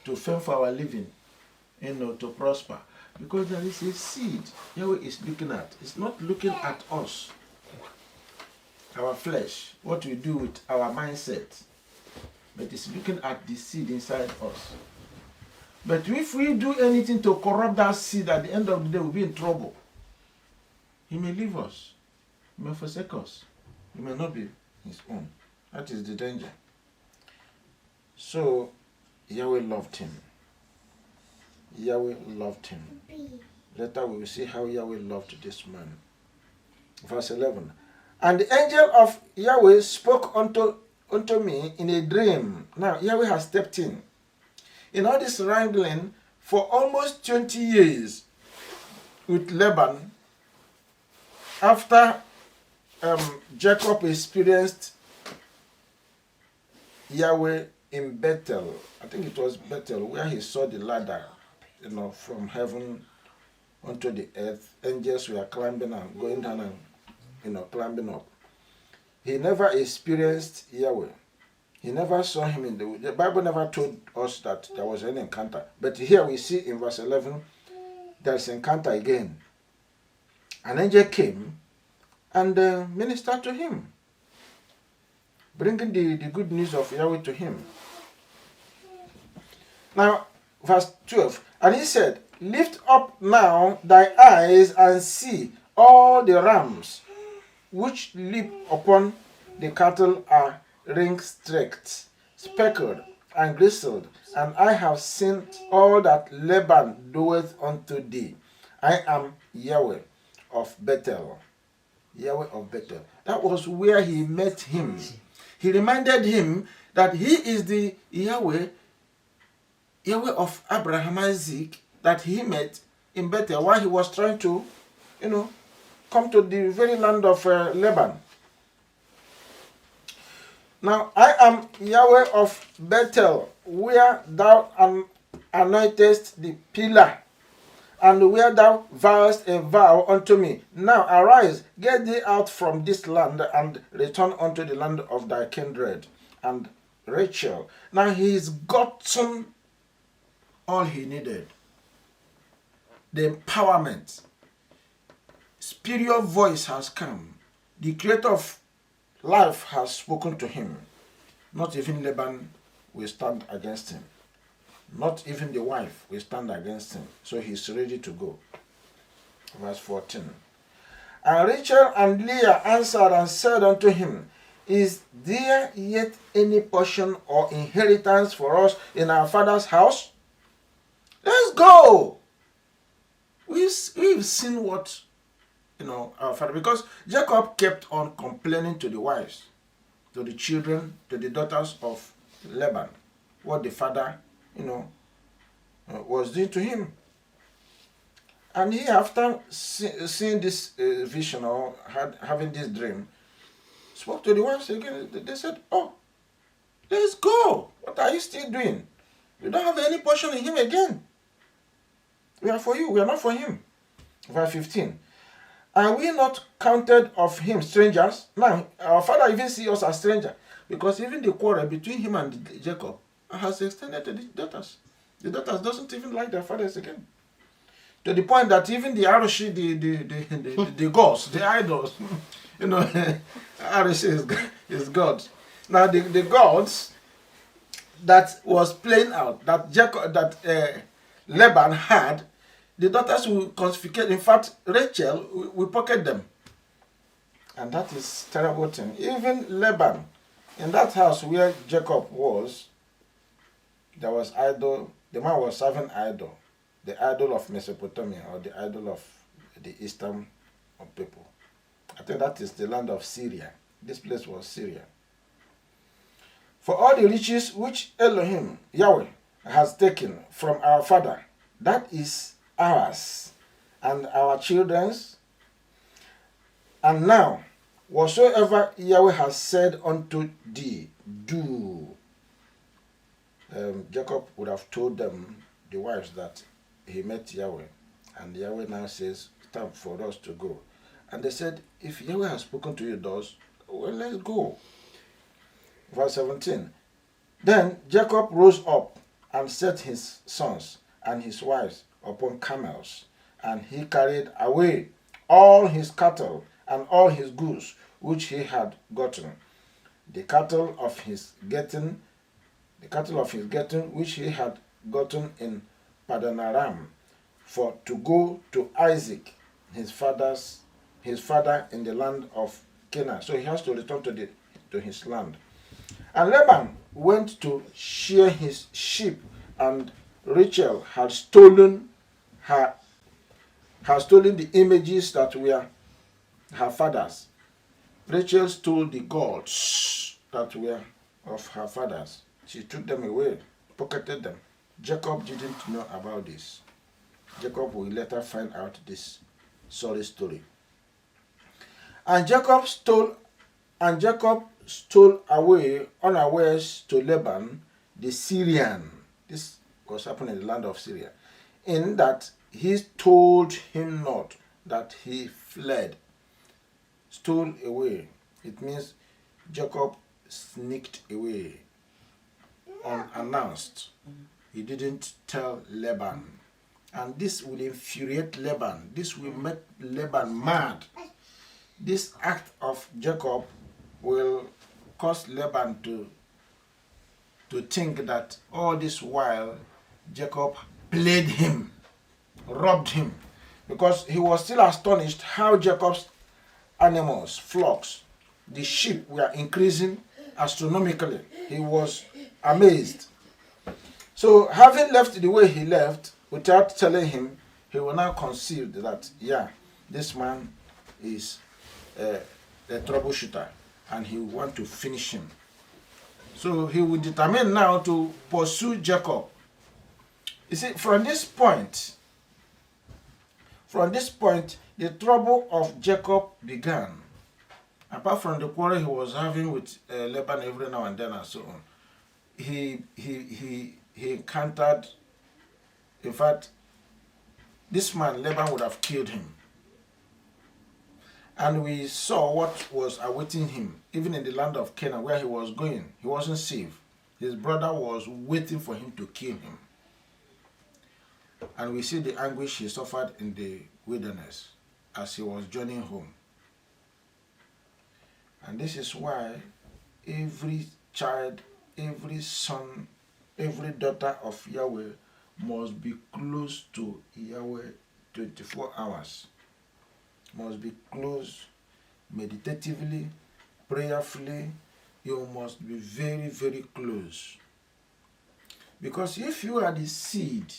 to fend for our living, to prosper. Because there is a seed Yahweh is looking at. It's not looking at us, our flesh, what we do with our mindset, but it's looking at the seed inside us. But if we do anything to corrupt that seed, at the end of the day, we'll be in trouble. He may leave us. He may forsake us. He may not be his own. That is the danger. So, Yahweh loved him. Yahweh loved him. Later we will see how Yahweh loved this man. Verse 11. And the angel of Yahweh spoke unto me in a dream. Now, Yahweh has stepped in. In all this wrangling for almost 20 years with Laban, after Jacob experienced Yahweh in Bethel, I think it was Bethel, where he saw the ladder, from heaven onto the earth. Angels were climbing and going down and, climbing up. He never experienced Yahweh. He never saw him in the Bible never told us that there was any encounter. But here we see in verse 11, there's encounter again. An angel came and ministered to him, bringing the good news of Yahweh to him. Now, verse 12, and he said, lift up now thy eyes and see all the rams which leap upon the cattle are ring-streaked, speckled, and gristled, and I have seen all that Laban doeth unto thee. I am Yahweh of Bethel. Yahweh of Bethel. That was where he met him. He reminded him that he is the Yahweh of Abraham, Isaac, that he met in Bethel while he was trying to, come to the very land of Laban. Now I am Yahweh of Bethel, where thou anointest the pillar, and where thou vowest a vow unto me. Now arise, get thee out from this land, and return unto the land of thy kindred. And Rachel, now he's gotten all he needed. The empowerment. Superior voice has come. The creator of life has spoken to him. Not even Laban will stand against him. Not even the wife will stand against him. So he's ready to go. Verse 14. And Rachel and Leah answered and said unto him, Is there yet any portion or inheritance for us in our father's house? Let's go. We've seen what, our father, because Jacob kept on complaining to the wives, to the children, to the daughters of Laban, what the father, was doing to him. And he, after seeing this vision or having this dream, spoke to the wives again. They said, Oh, let's go. What are you still doing? You don't have any portion in him again. We are for you. We are not for him. Verse 15. Are we not counted of him strangers? Now, our father even sees us as strangers, because even the quarrel between him and Jacob has extended to the daughters. The daughters doesn't even like their fathers again. To the point that even the Arushi, the gods, the idols, Arushi is God. Now the gods that was playing out, that Laban had, the daughters will confiscate. In fact, Rachel will pocket them. And that is terrible thing. Even Laban, in that house where Jacob was, there was idol. The man was serving idol. The idol of Mesopotamia, or the idol of the eastern people. I think that is the land of Syria. This place was Syria. For all the riches which Elohim, Yahweh, has taken from our father, that is ours, and our children's. And now, whatsoever Yahweh has said unto thee, do. Jacob would have told them, the wives, that he met Yahweh. And Yahweh now says, it's time for us to go. And they said, if Yahweh has spoken to you thus, well, let's go. Verse 17. Then Jacob rose up and set his sons and his wives upon camels, and he carried away all his cattle and all his goods which he had gotten, the cattle of his getting which he had gotten in Padanaram, for to go to Isaac his father in the land of Canaan. So he has to return to his land. And Laban went to shear his sheep, and Rachel had stolen the images that were her father's. Rachel stole the gods that were of her father's. She took them away, pocketed them. Jacob didn't know about this. Jacob will later find out this sorry story. And Jacob stole away unawares to Laban the Syrian. This was happening in the land of Syria. In that he told him not that he fled. Stole away. It means Jacob sneaked away unannounced. He didn't tell Laban. And this will infuriate Laban. This will make Laban mad. This act of Jacob will cause Laban to think that all this while Jacob played him, robbed him, because he was still astonished how Jacob's animals, flocks, the sheep were increasing astronomically. He was amazed. So having left the way he left, without telling him, he will now conceive that, this man is a troubleshooter, and he will want to finish him. So he will determine now to pursue Jacob. You see, from this point, the trouble of Jacob began. Apart from the quarrel he was having with Laban every now and then and so on, he encountered, in fact, this man, Laban, would have killed him. And we saw what was awaiting him, even in the land of Canaan, where he was going. He wasn't safe. His brother was waiting for him to kill him. And we see the anguish he suffered in the wilderness as he was journeying home. And this is why every child, every son, every daughter of Yahweh must be close to Yahweh 24 hours. Must be close meditatively, prayerfully. You must be very, very close. Because if you are the seed,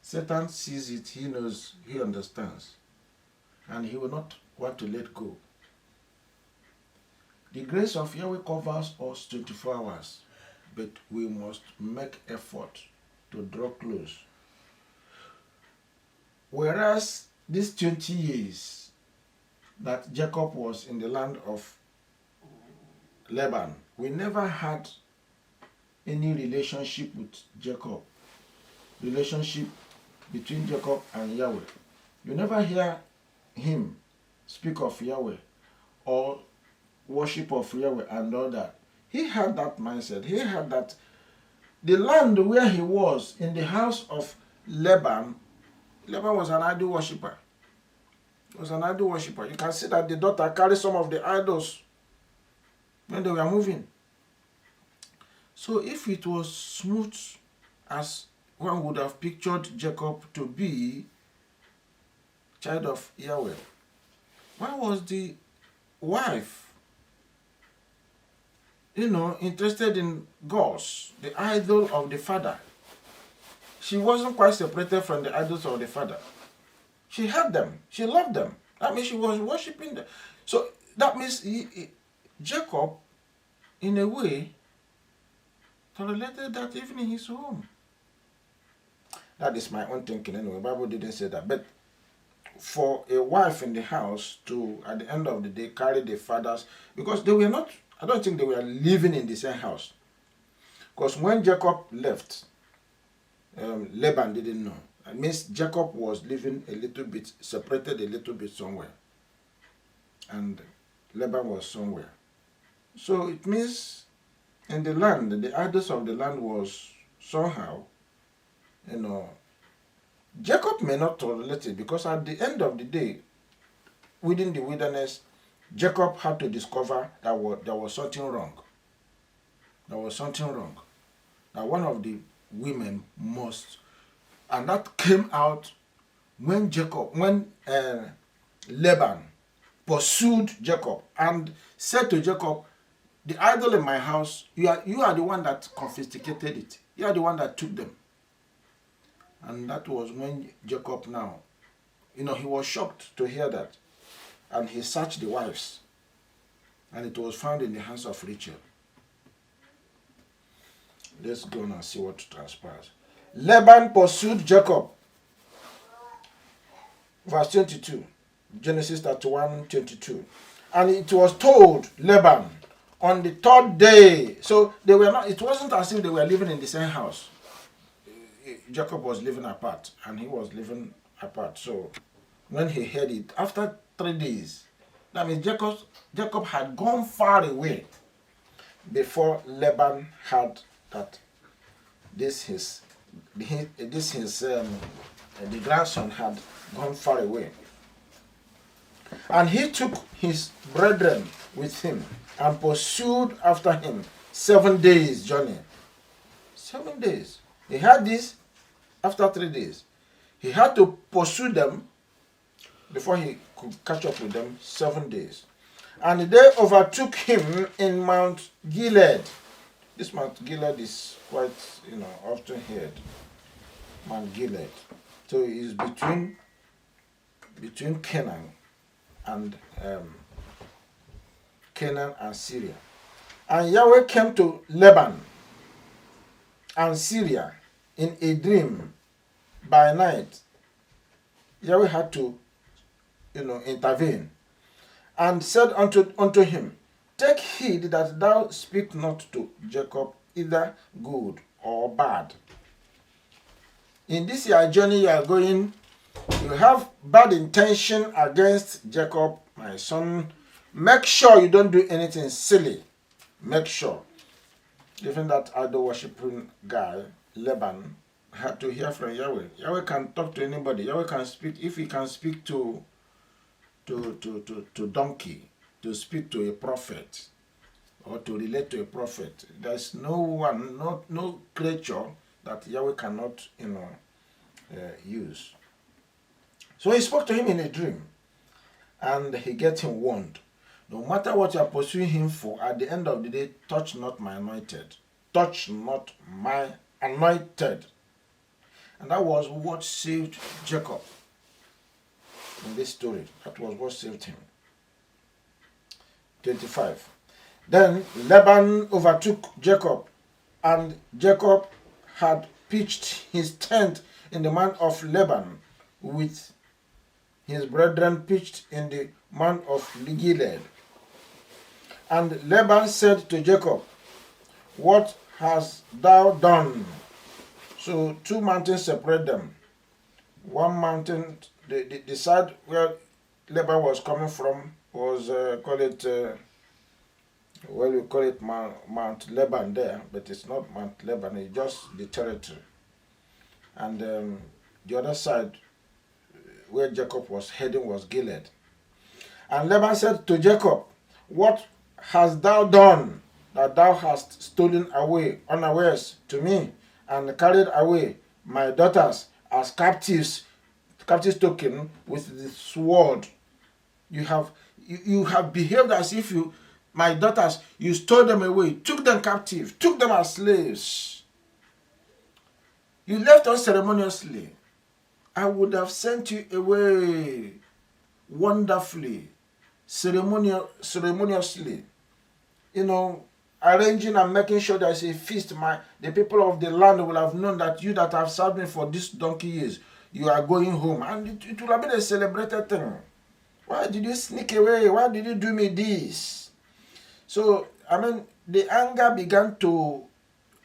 Satan sees it, he knows, he understands. And he will not want to let go. The grace of Yahweh covers us 24 hours, but we must make effort to draw close. Whereas these 20 years that Jacob was in the land of Laban, we never had any relationship with Jacob, relationship between Jacob and Yahweh. You never hear him speak of Yahweh or worship of Yahweh and all that. He had that mindset. He had that. The land where he was, in the house of Laban, Laban was an idol worshipper. He was an idol worshipper. You can see that the daughter carried some of the idols when they were moving. So if it was smooth as one would have pictured Jacob to be, child of Yahweh, why was the wife, interested in gods, the idol of the father? She wasn't quite separated from the idols of the father. She had them. She loved them. That means she was worshipping them. So that means Jacob, in a way, tolerated that even in his home. That is my own thinking anyway. The Bible didn't say that. But for a wife in the house to, at the end of the day, carry the father's, because they were not, I don't think they were living in the same house. Because when Jacob left, Laban didn't know. It means Jacob was living a little bit, separated a little bit somewhere. And Laban was somewhere. So it means in the land, the idols of the land was somehow, Jacob may not tolerate it, because at the end of the day, within the wilderness, Jacob had to discover that there was something wrong. There was something wrong. Now one of the women must, and that came out when Laban pursued Jacob and said to Jacob, the idol in my house, you are the one that confiscated it. You are the one that took them. And that was when Jacob now, he was shocked to hear that. And he searched the wives. And it was found in the hands of Rachel. Let's go and see what transpires. Laban pursued Jacob. Verse 22. Genesis 31:22. And it was told Laban on the third day. So they were not, it wasn't as if they were living in the same house. Jacob was living apart and he was living apart. So when he heard it, after 3 days, that means Jacob had gone far away before Laban heard that the grandson had gone far away. And he took his brethren with him and pursued after him 7 days' journey. 7 days. He had this after 3 days. He had to pursue them before he could catch up with them 7 days. And they overtook him in Mount Gilead. This Mount Gilead is quite, often heard. Mount Gilead. So it is between Canaan and Syria. And Yahweh came to Laban and Syria in a dream by night. Yahweh had to intervene, and said unto him, Take heed that thou speak not to Jacob either good or bad. In this your journey you are going, you have bad intention against Jacob, my son. Make sure you don't do anything silly. Make sure. Even that idol worshipping guy, Laban, had to hear from Yahweh. Yahweh can talk to anybody. Yahweh can speak. If he can speak to donkey, to speak to a prophet, or to relate to a prophet, there's no one, no creature that Yahweh cannot use. So he spoke to him in a dream, and he get him warned. No matter what you are pursuing him for, at the end of the day, touch not my anointed. Touch not my anointed. And that was what saved Jacob in this story. That was what saved him. 25. Then Laban overtook Jacob, and Jacob had pitched his tent in the mount of Laban, with his brethren pitched in the mount of Gilead. And Laban said to Jacob, What hast thou done? So 2 mountains separate them. One mountain, the side where Laban was coming from was, we call it Mount Lebanon there, but it's not Mount Lebanon, it's just the territory. And the other side, where Jacob was heading, was Gilead. And Laban said to Jacob, What hast thou done, that thou hast stolen away unawares to me, and carried away my daughters as captives taken with the sword? You have behaved as if my daughters, you stole them away, took them captive, took them as slaves. You left unceremoniously. I would have sent you away wonderfully, ceremoniously, arranging and making sure there's a feast. The people of the land will have known that you that have served me for this donkey years, you are going home. And it will have been a celebrated thing. Why did you sneak away? Why did you do me this? So, the anger began to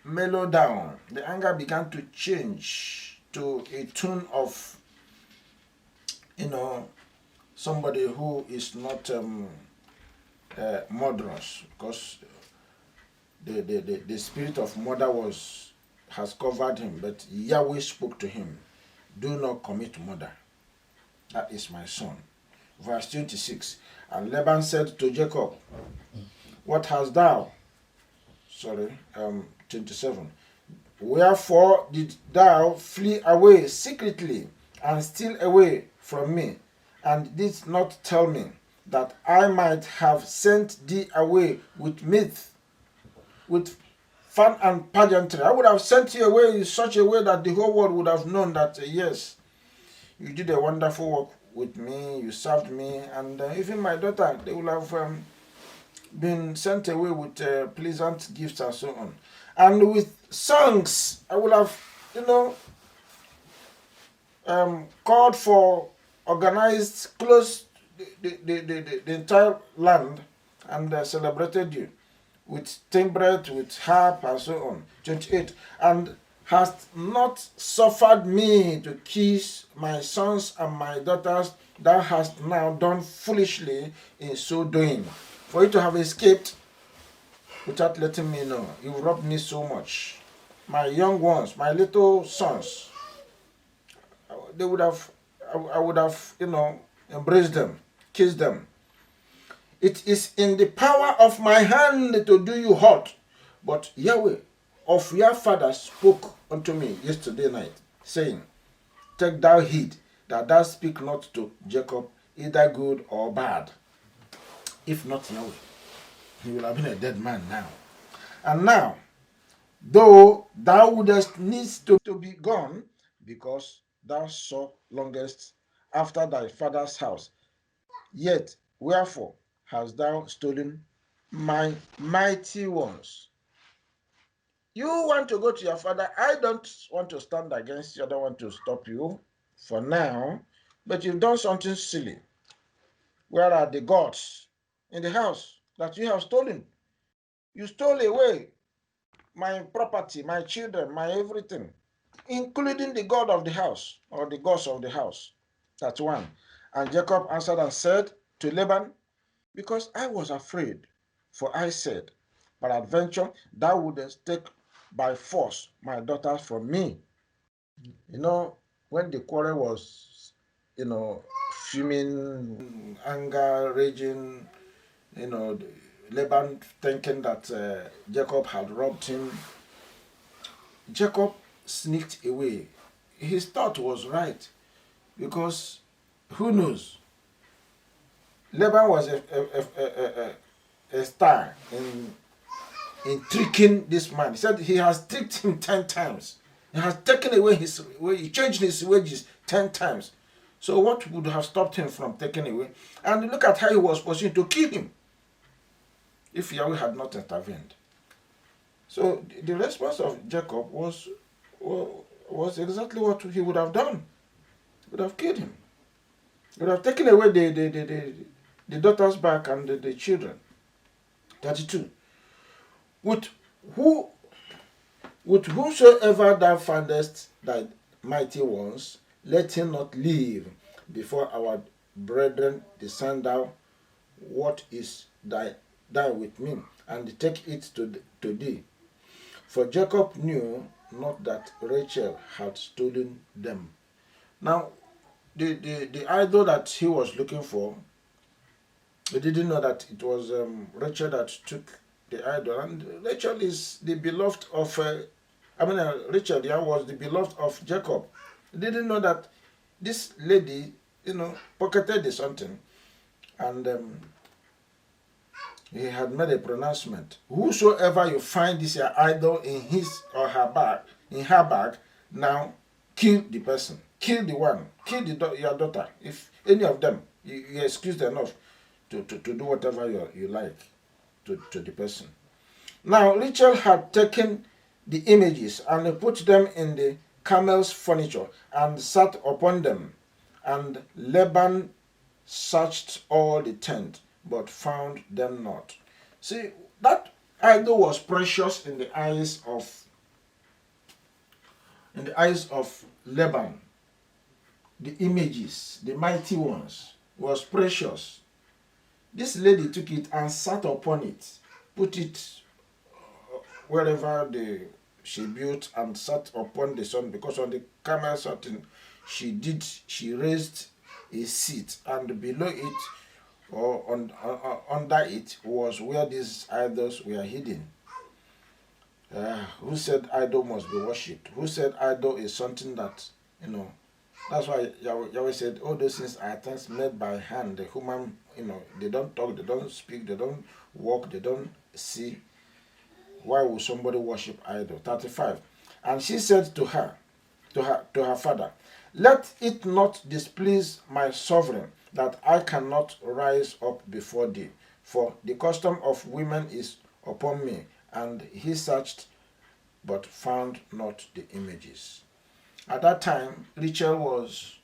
mellow down. The anger began to change to a tune of, somebody who is not murderous, because the spirit of murder has covered him. But Yahweh spoke to him, Do not commit murder. That is my son. Verse 26. And Laban said to Jacob, What hast thou? 27. Wherefore did thou flee away secretly and steal away from me, and didst not tell me, that I might have sent thee away with mirth, with fun and pageantry? I would have sent you away in such a way that the whole world would have known that, yes, you did a wonderful work with me, you served me, and even my daughter, they would have been sent away with pleasant gifts and so on. And with songs, I would have, called for, organized, close the entire land, and celebrated you with timbrel, with harp, and so on. 28. And hast not suffered me to kiss my sons and my daughters, thou hast now done foolishly in so doing. For you to have escaped without letting me know, you robbed me so much. My young ones, my little sons, I would have, embraced them, kissed them. It is in the power of my hand to do you hurt. But Yahweh of your father spoke unto me yesterday night, saying, Take thou heed that thou speak not to Jacob either good or bad. If not Yahweh, he will have been a dead man now. And now, though thou wouldest needs to be gone, because thou so longest after thy father's house, yet wherefore hast thou stolen my mighty ones? You want to go to your father. I don't want to stand against you. I don't want to stop you for now. But you've done something silly. Where are the gods in the house that you have stolen? You stole away my property, my children, my everything, including the God of the house or the gods of the house. That's one. And Jacob answered and said to Laban, because I was afraid, for I said, peradventure thou wouldest take by force my daughter from me. You know, when the quarrel was, fuming, anger, raging, you know, Laban thinking that Jacob had robbed him, Jacob sneaked away. His thought was right because who knows? Laban was a star in tricking this man. He said he has tricked him 10 times. He has taken away he changed his wages 10 times. So what would have stopped him from taking away? And look at how he was pursuing to kill him if Yahweh had not intervened. So the response of Jacob was exactly what he would have done. He would have killed him. He would have taken away the daughters back and the children. 32. With whosoever thou findest thy mighty ones, let him not leave before our brethren, descend thou what is thy with me, and take it to thee. For Jacob knew not that Rachel had stolen them. Now, the idol that he was looking for, he didn't know that it was Rachel that took the idol. And Rachel is the beloved of, Rachel was the beloved of Jacob. He didn't know that this lady, pocketed something. And he had made a pronouncement. Whosoever you find this your idol in his or her bag, now kill the person. Kill the one. Kill your daughter. If any of them, you're excused enough to do whatever you like to the person. Now, Rachel had taken the images and put them in the camel's furniture and sat upon them. And Laban searched all the tent, but found them not. See, that idol was precious in the eyes of Laban. The images, the mighty ones, was precious. This lady took it and sat upon it, put it wherever she built and sat upon the sun, because on the camel certain she raised a seat, and below it or under it was where these idols were hidden. Who said idol must be worshipped? Who said idol is something that, that's why Yahweh said all those things are things made by hand. The human, they don't talk, they don't speak, they don't walk, they don't see. Why would somebody worship idol? 35. And she said to her father, let it not displease my sovereign that I cannot rise up before thee, for the custom of women is upon me. And he searched, but found not the images. At that time, Rachel was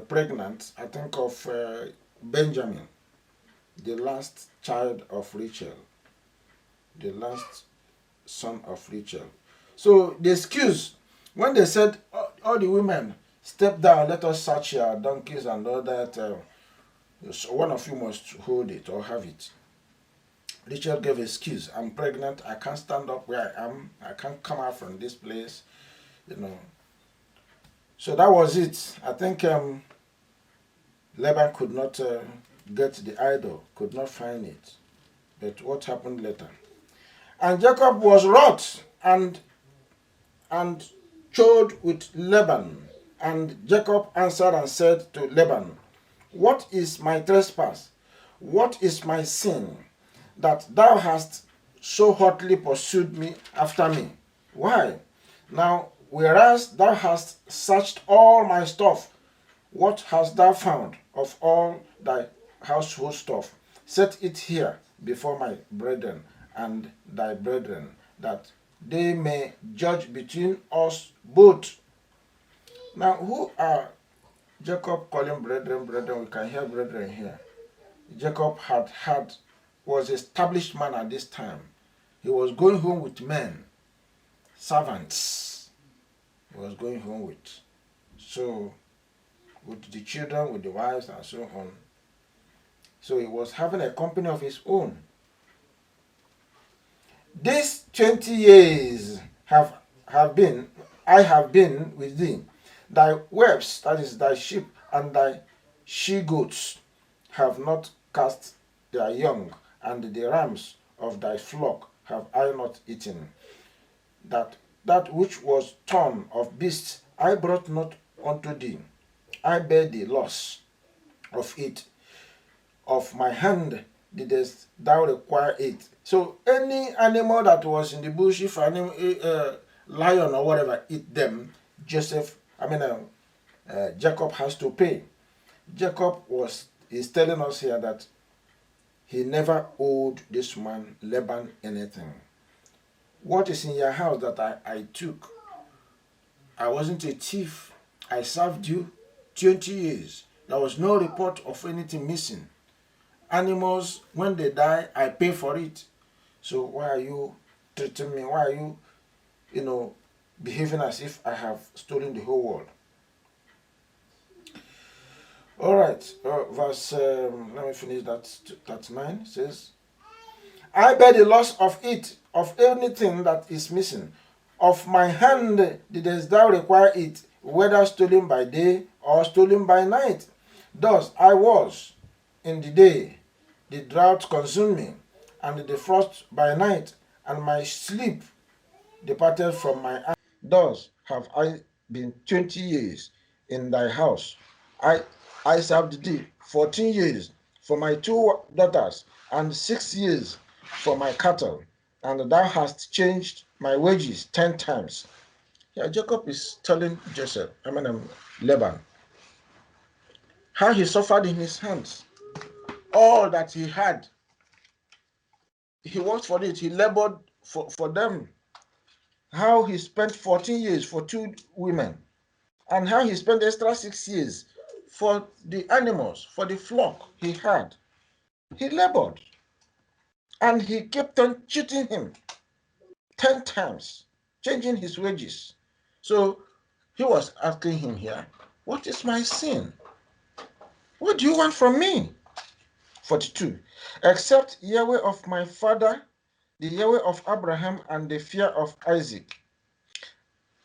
pregnant, I think, of Benjamin, the last child of Rachel, the last son of Rachel. So the excuse, when they said, all the women, step down, let us search your donkeys and all that, one of you must hold it or have it. Rachel gave excuse, I'm pregnant, I can't stand up where I am, I can't come out from this place, So that was it. I think Laban could not get the idol, could not find it. But what happened later? And Jacob was wroth and chode with Laban. And Jacob answered and said to Laban, what is my trespass? What is my sin, that thou hast so hotly pursued me after me? Why? Now, whereas thou hast searched all my stuff, what hast thou found of all thy household stuff? Set it here before my brethren and thy brethren, that they may judge between us both. Now, who are Jacob calling brethren, brethren? We can hear brethren here. Jacob was established man at this time. He was going home with men, servants. He was going home with. So, with the children, with the wives, and so on. So he was having a company of his own. These 20 years I have been with thee. Thy webs, that is thy sheep, and thy she goats have not cast their young, and the rams of thy flock have I not eaten. That which was torn of beasts I brought not unto thee. I bear the loss of it. Of my hand didst thou require it. So any animal that was in the bush, if lion or whatever eat them, Jacob has to pay. Jacob is telling us here that he never owed this man Laban anything. What is in your house that I took? I wasn't a thief. I served you 20 years. There was no report of anything missing. Animals, when they die, I pay for it. So why are you treating me? Why are you, behaving as if I have stolen the whole world? All right, verse, let me finish that 9 says, I bear the loss of it, of anything that is missing. Of my hand didst thou require it, whether stolen by day or stolen by night. Thus I was in the day, the drought consumed me, and the frost by night, and my sleep departed from my eyes. Thus have I been 20 years in thy house. I served thee 14 years for my 2 daughters, and 6 years for my cattle, and thou hast changed my wages 10 times. Yeah, Jacob is telling Laban, how he suffered in his hands. All that he had, he worked for it, he labored for them. How he spent 14 years for 2 women, and how he spent extra 6 years for the animals, for the flock he had. He labored, and he kept on cheating him 10 times, changing his wages. So he was asking him here, what is my sin? What do you want from me? 42. Except Yahweh of my father, the Yahweh of Abraham, and the fear of Isaac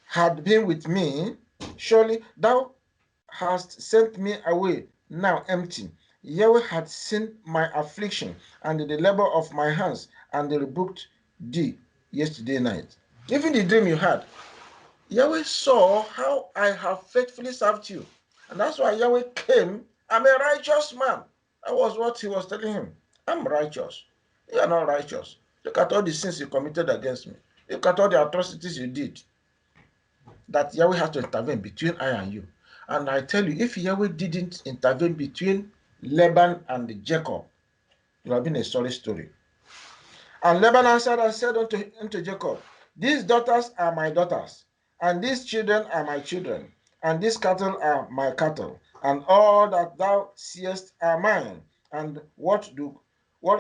had been with me, surely thou hast sent me away now empty. Yahweh had seen my affliction and the labor of my hands, and rebuked thee yesterday night. Even the dream you had, Yahweh saw how I have faithfully served you. And that's why Yahweh came. I'm a righteous man. That was what he was telling him. I'm righteous. You are not righteous. Look at all the sins you committed against me. Look at all the atrocities you did. That Yahweh has to intervene between I and you. And I tell you, if Yahweh didn't intervene between Laban and Jacob, it would have been a sorry story. And Laban answered and said unto Jacob, these daughters are my daughters, and these children are my children, and these cattle are my cattle, and all that thou seest are mine. And what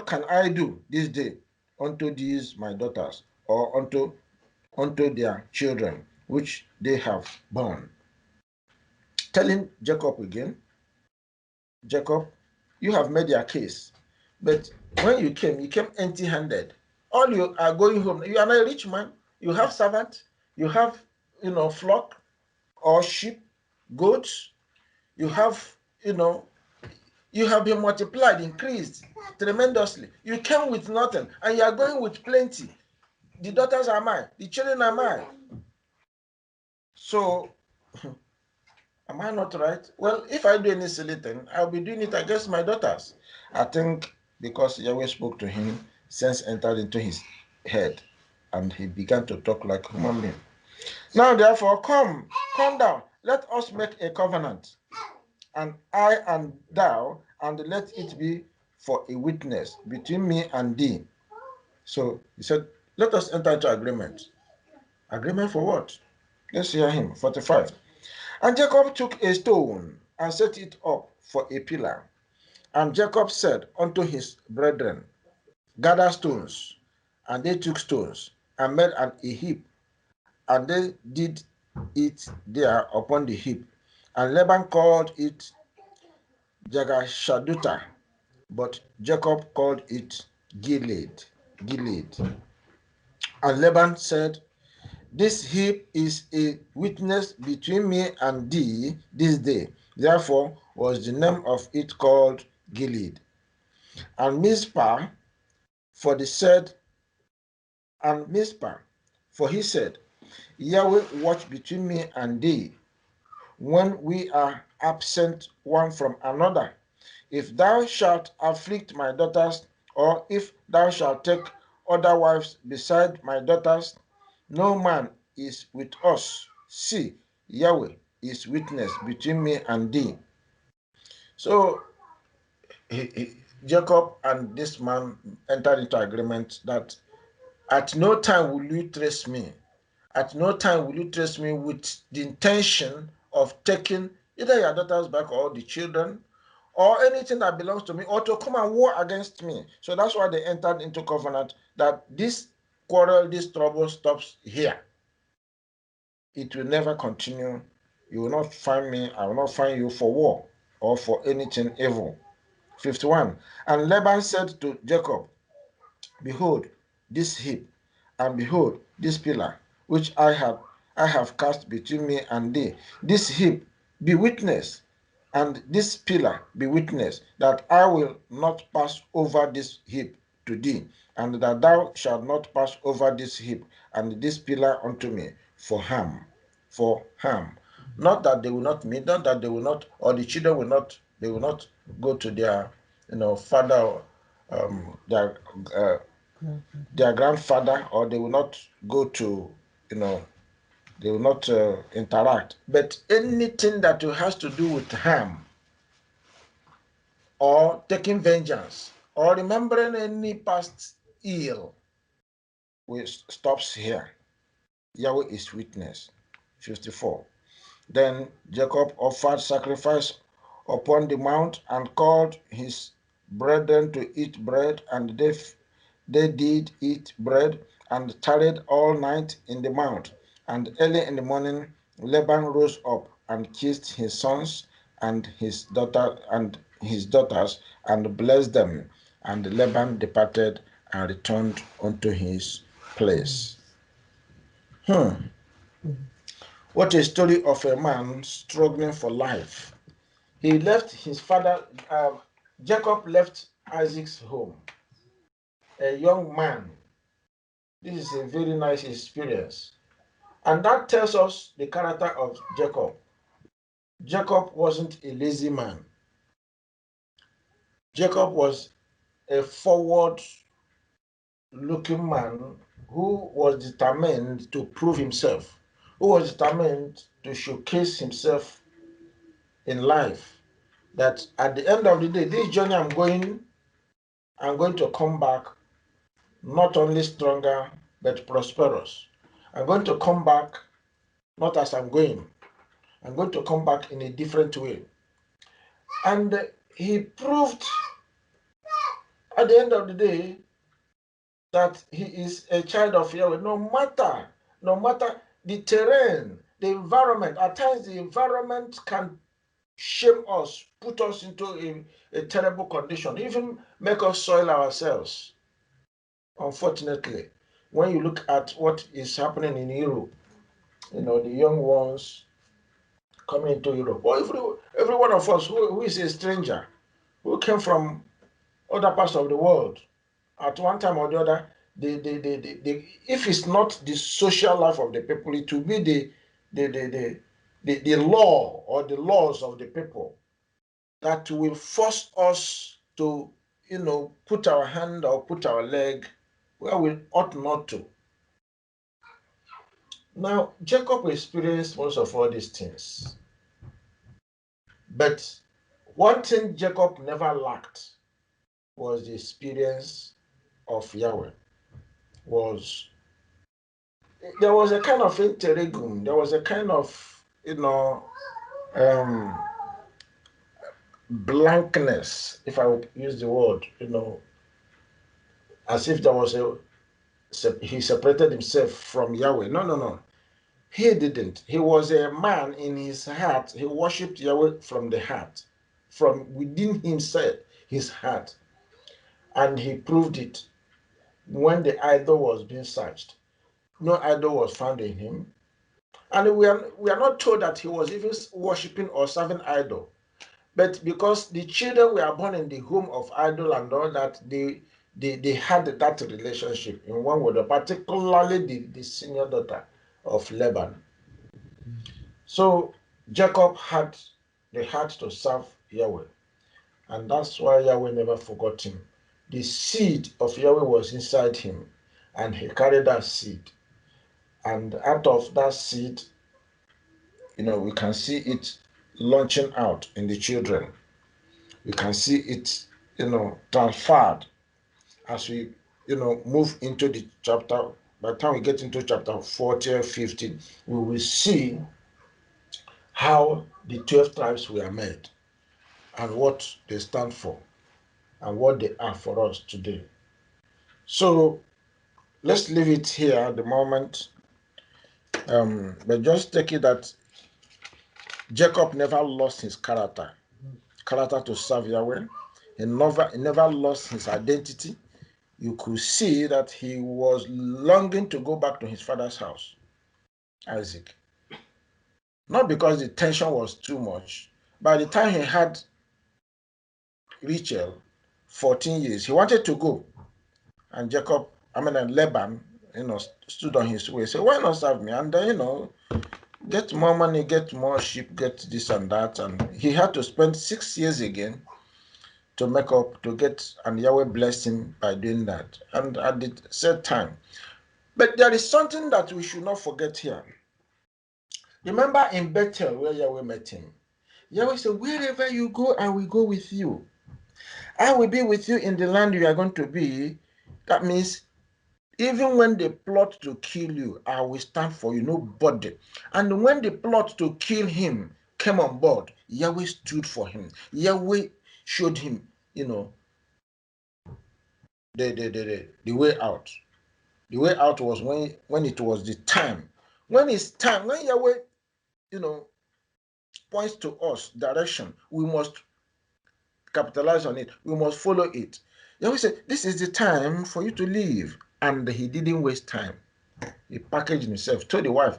can I do this day unto these my daughters, or unto their children, which they have born? Telling Jacob again, Jacob, you have made your case, but when you came empty-handed. All you are going home. You are not a rich man. You have servants. You have, flock or sheep, goats. You have, you have been multiplied, increased tremendously. You came with nothing, and you are going with plenty. The daughters are mine. The children are mine. So, am I not right? Well, if I do any silly thing, I'll be doing it against my daughters. I think because Yahweh spoke to him, sense entered into his head, and he began to talk like a human being. Now, therefore, come down. Let us make a covenant, and I and thou, and let it be for a witness between me and thee. So he said, let us enter into agreement. Agreement for what? Let's hear him. 45. And Jacob took a stone and set it up for a pillar. And Jacob said unto his brethren, gather stones. And they took stones and made a heap, and they did it there upon the heap. And Laban called it Jagashaduta, but Jacob called it Gilead. Gilead. And Laban said, this heap is a witness between me and thee this day. Therefore was the name of it called Gilead. And Mizpah, for the said, and Mizpah, for he said, Yahweh watch between me and thee when we are absent one from another. If thou shalt afflict my daughters, or if thou shalt take other wives beside my daughters, no man is with us. See, Yahweh is witness between me and thee. So Jacob and this man entered into agreement that at no time will you trace me. At no time will you trace me with the intention of taking either your daughters back or the children or anything that belongs to me, or to come and war against me. So that's why they entered into covenant that this quarrel, this trouble stops here. It will never continue. You will not find me, I will not find you for war or for anything evil. 51. And Laban said to Jacob, behold this heap, and behold this pillar, which I have cast between me and thee. This heap be witness, and this pillar be witness, that I will not pass over this heap to thee, and that thou shalt not pass over this heap and this pillar unto me for harm. For harm. Not that they will not meet, not that they will not, or the children will not, they will not go to their, father, or their grandfather, or they will not go to, they will not interact. But anything that has to do with harm, or taking vengeance, or remembering any past ill, stops here. Yahweh is witness. 54. Then Jacob offered sacrifice upon the mount and called his brethren to eat bread, and they did eat bread and tarried all night in the mount. And early in the morning Laban rose up and kissed his sons and his daughters and blessed them. And Laban departed and returned unto his place. What a story of a man struggling for life. He left his father, Jacob left Isaac's home, a young man. This is a very nice experience. And that tells us the character of Jacob. Jacob wasn't a lazy man. Jacob was a forward looking man who was determined to prove himself, who was determined to showcase himself in life. That at the end of the day, this journey I'm going to come back not only stronger but prosperous. I'm going to come back not as I'm going to come back in a different way. And he proved at the end of the day that he is a child of Yahweh, no matter the terrain, the environment. At times the environment can shame us, put us into a terrible condition, even make us soil ourselves. Unfortunately, when you look at what is happening in Europe, the young ones coming into Europe, or every one of us who is a stranger, who came from other parts of the world, at one time or the other, if it's not the social life of the people, it will be the law or the laws of the people that will force us to, put our hand or put our leg where we ought not to. Now, Jacob experienced most of all these things. But one thing Jacob never lacked was the experience of Yahweh, was there was a kind of interregnum. There was a kind of, um, blankness, if I would use the word, as if there was he separated himself from Yahweh. No, no, no. He didn't. He was a man in his heart. He worshipped Yahweh from the heart, from within himself, his heart. And he proved it when the idol was being searched. No idol was found in him. And we are not told that he was even worshipping or serving idol. But because the children were born in the home of idol and all that, they had that relationship in one word, particularly the senior daughter of Laban. So Jacob had the heart to serve Yahweh, and that's why Yahweh never forgot him. The seed of Yahweh was inside him, and he carried that seed. And out of that seed, we can see it launching out in the children. We can see it, transferred as we, move into the chapter. By the time we get into chapter 40 or 50, we will see how the 12 tribes were made and what they stand for and what they are for us today. So let's leave it here at the moment. But just take it that Jacob never lost his character to serve Yahweh. He never lost his identity. You could see that he was longing to go back to his father's house, Isaac. Not because the tension was too much. By the time he had Rachel, 14 years, he wanted to go. And and Laban, stood on his way. Said, why not serve me? And then, get more money, get more sheep, get this and that. And he had to spend 6 years again to make up, to get, and Yahweh blessed him by doing that. And at the said time. But there is something that we should not forget here. Remember in Bethel where Yahweh met him. Yahweh said, wherever you go, I will go with you. I will be with you in the land you are going to be. That means even when they plot to kill you, I will stand for you, nobody. And when the plot to kill him came on board, Yahweh stood for him. Yahweh showed him, the way out. The way out was when it was the time. When it's time, when Yahweh, points to us direction, we must capitalize on it. We must follow it. Yahweh said, this is the time for you to leave. And he didn't waste time. He packaged himself, told the wife,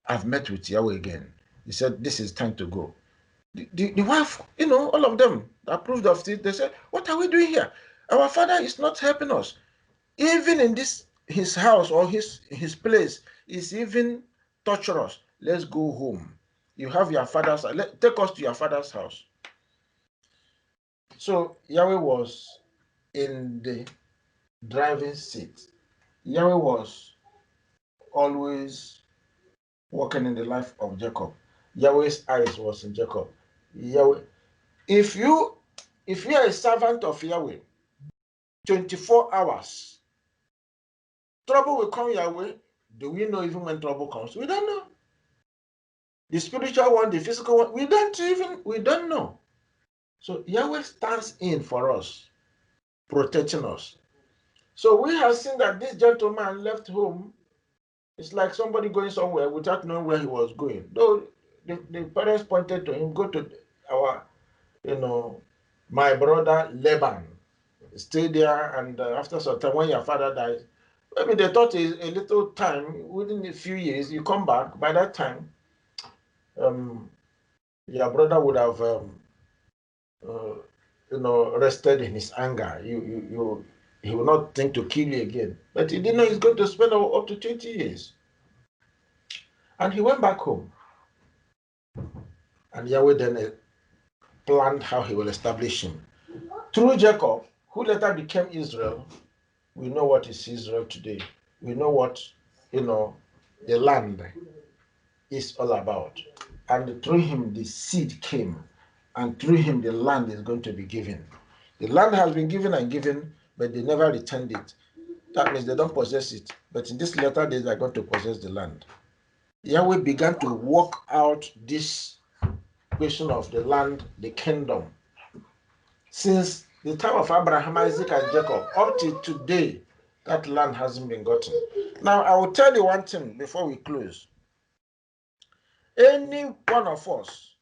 I've met with Yahweh again. He said, this is time to go. The wife, all of them approved of it. They said, what are we doing here? Our father is not helping us. Even in his house or his place is even torturous. Let's go home. You have your father's house. Take us to your father's house. So Yahweh was in the driving seat. Yahweh was always working in the life of Jacob. Yahweh's eyes was in Jacob. Yahweh, if you are a servant of Yahweh, 24 hours, trouble will come your way. Do we know even when trouble comes? We don't know. The spiritual one, the physical one, we don't know. So Yahweh stands in for us, protecting us. So we have seen that this gentleman left home. It's like somebody going somewhere without knowing where he was going. Though the parents pointed to him, go to our, my brother Laban. Stay there, and after some time, when your father dies, maybe they thought a little time, within a few years, you come back. By that time, your brother would have, rested in his anger. He will not think to kill you again. But he didn't know he's going to spend up to 20 years. And he went back home. And Yahweh then planned how he will establish him. Through Jacob, who later became Israel, we know what is Israel today. We know what, the land is all about. And through him, the seed came. And through him, the land is going to be given. The land has been given and given, but they never returned it. That means they don't possess it. But in this latter days, they're going to possess the land. Yahweh began to work out this question of the land, the kingdom, since the time of Abraham, Isaac, and Jacob, up to today, that land hasn't been gotten. Now, I will tell you one thing before we close. Any one of us,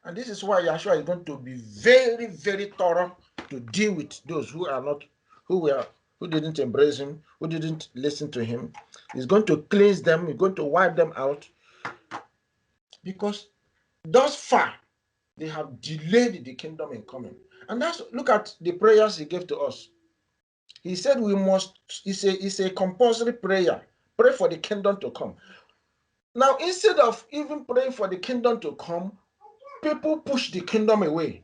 and this is why Yahshua is going to be very, very thorough to deal with those who are not, who didn't embrace him, who didn't listen to him. He's going to cleanse them, he's going to wipe them out, because thus far they have delayed the kingdom in coming. And that's, look at the prayers he gave to us. He said we must, it's a compulsory prayer. Pray for the kingdom to come. Now, instead of even praying for the kingdom to come, people push the kingdom away.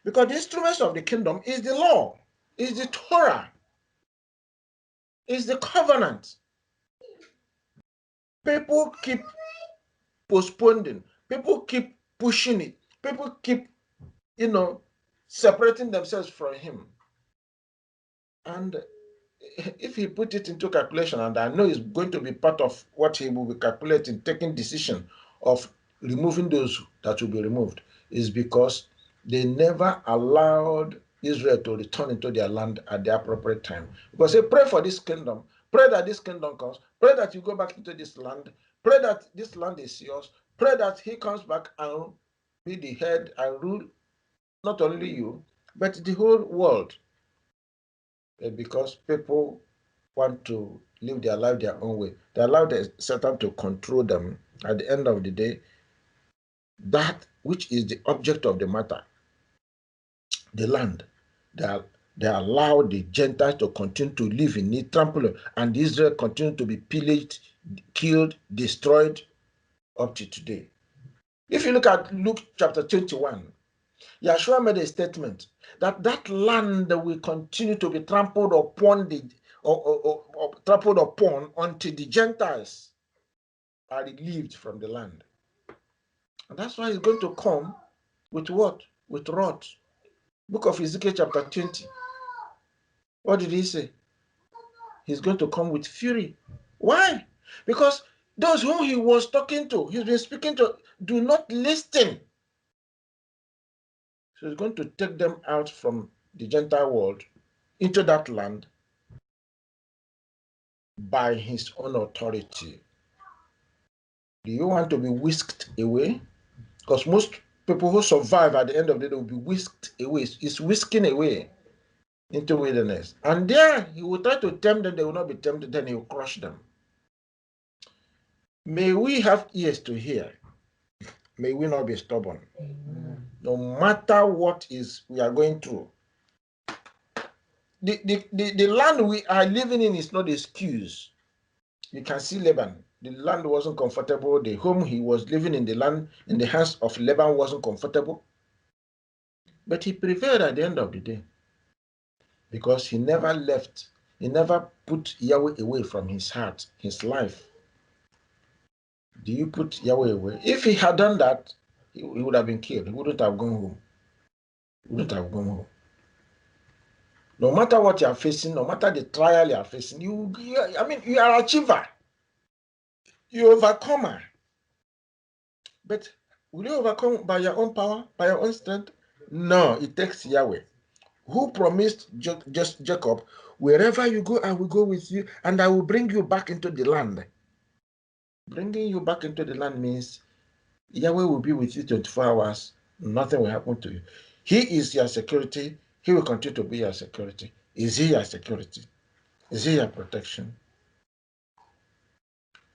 Because the instruments of the kingdom is the law, is the Torah, is the covenant. People keep postponing. People keep pushing it. People keep, separating themselves from him. And if he put it into calculation, and I know it's going to be part of what he will be calculating, taking decision of removing those that will be removed, is because they never allowed Israel to return into their land at the appropriate time. Because they pray for this kingdom, pray that this kingdom comes, pray that you go back into this land, pray that this land is yours, pray that he comes back and be the head and rule not only you, but the whole world. Because people want to live their life their own way. They allow Satan to control them. At the end of the day, that which is the object of the matter, the land, they allow the Gentiles to continue to live in it, trample, and Israel continue to be pillaged, killed, destroyed up to today. If you look at Luke chapter 21, Yahshua made a statement that that land will continue to be trampled upon trampled upon until the Gentiles are relieved from the land. And that's why he's going to come with what? With wrath. Book of Ezekiel chapter 20. What did he say? He's going to come with fury. Why? Because those whom he was talking to, he's been speaking to, do not listen. So he's going to take them out from the Gentile world into that land by his own authority. Do you want to be whisked away? Because most people who survive at the end of the day will be whisked away. It's whisking away into wilderness. And there he will try to tempt them, they will not be tempted, then he will crush them. May we have ears to hear. May we not be stubborn. No matter what we are going through. The land we are living in is not excuse. You can see Laban. The land wasn't comfortable. The home he was living in, the land in the hands of Laban, wasn't comfortable. But he prevailed at the end of the day. Because he never left. He never put Yahweh away from his heart, his life. Do you put Yahweh away? If he had done that, he would have been killed. He wouldn't have gone home. He wouldn't have gone home. No matter what you are facing, no matter the trial you are facing, you are an achiever. You're an overcomer. But will you overcome by your own power, by your own strength? No, it takes Yahweh, who promised just Jacob, wherever you go, I will go with you, and I will bring you back into the land. Bringing you back into the land means Yahweh will be with you 24 hours. Nothing will happen to you. He is your security. He will continue to be your security. Is he your security? Is he your protection?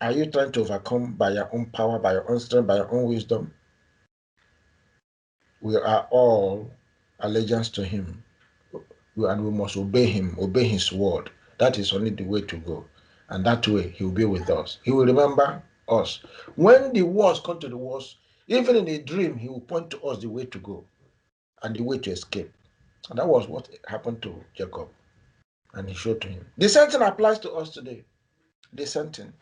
Are you trying to overcome by your own power, by your own strength, by your own wisdom? We are all allegiance to him. And we must obey him, obey his word. That is only the way to go. And that way, he will be with us. He will remember us. When the wars come to the wars, even in a dream, he will point to us the way to go and the way to escape. And that was what happened to Jacob. And he showed to him. The same thing applies to us today. The same thing.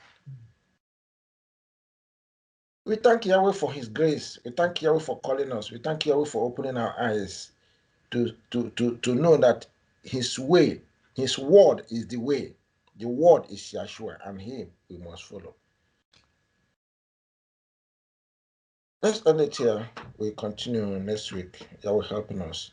We thank Yahweh for his grace. We thank Yahweh for calling us. We thank Yahweh for opening our eyes. to know that his way, his word is the way. The word is Yeshua, and him we must follow. Let's end it here. We continue next week. You will helping us.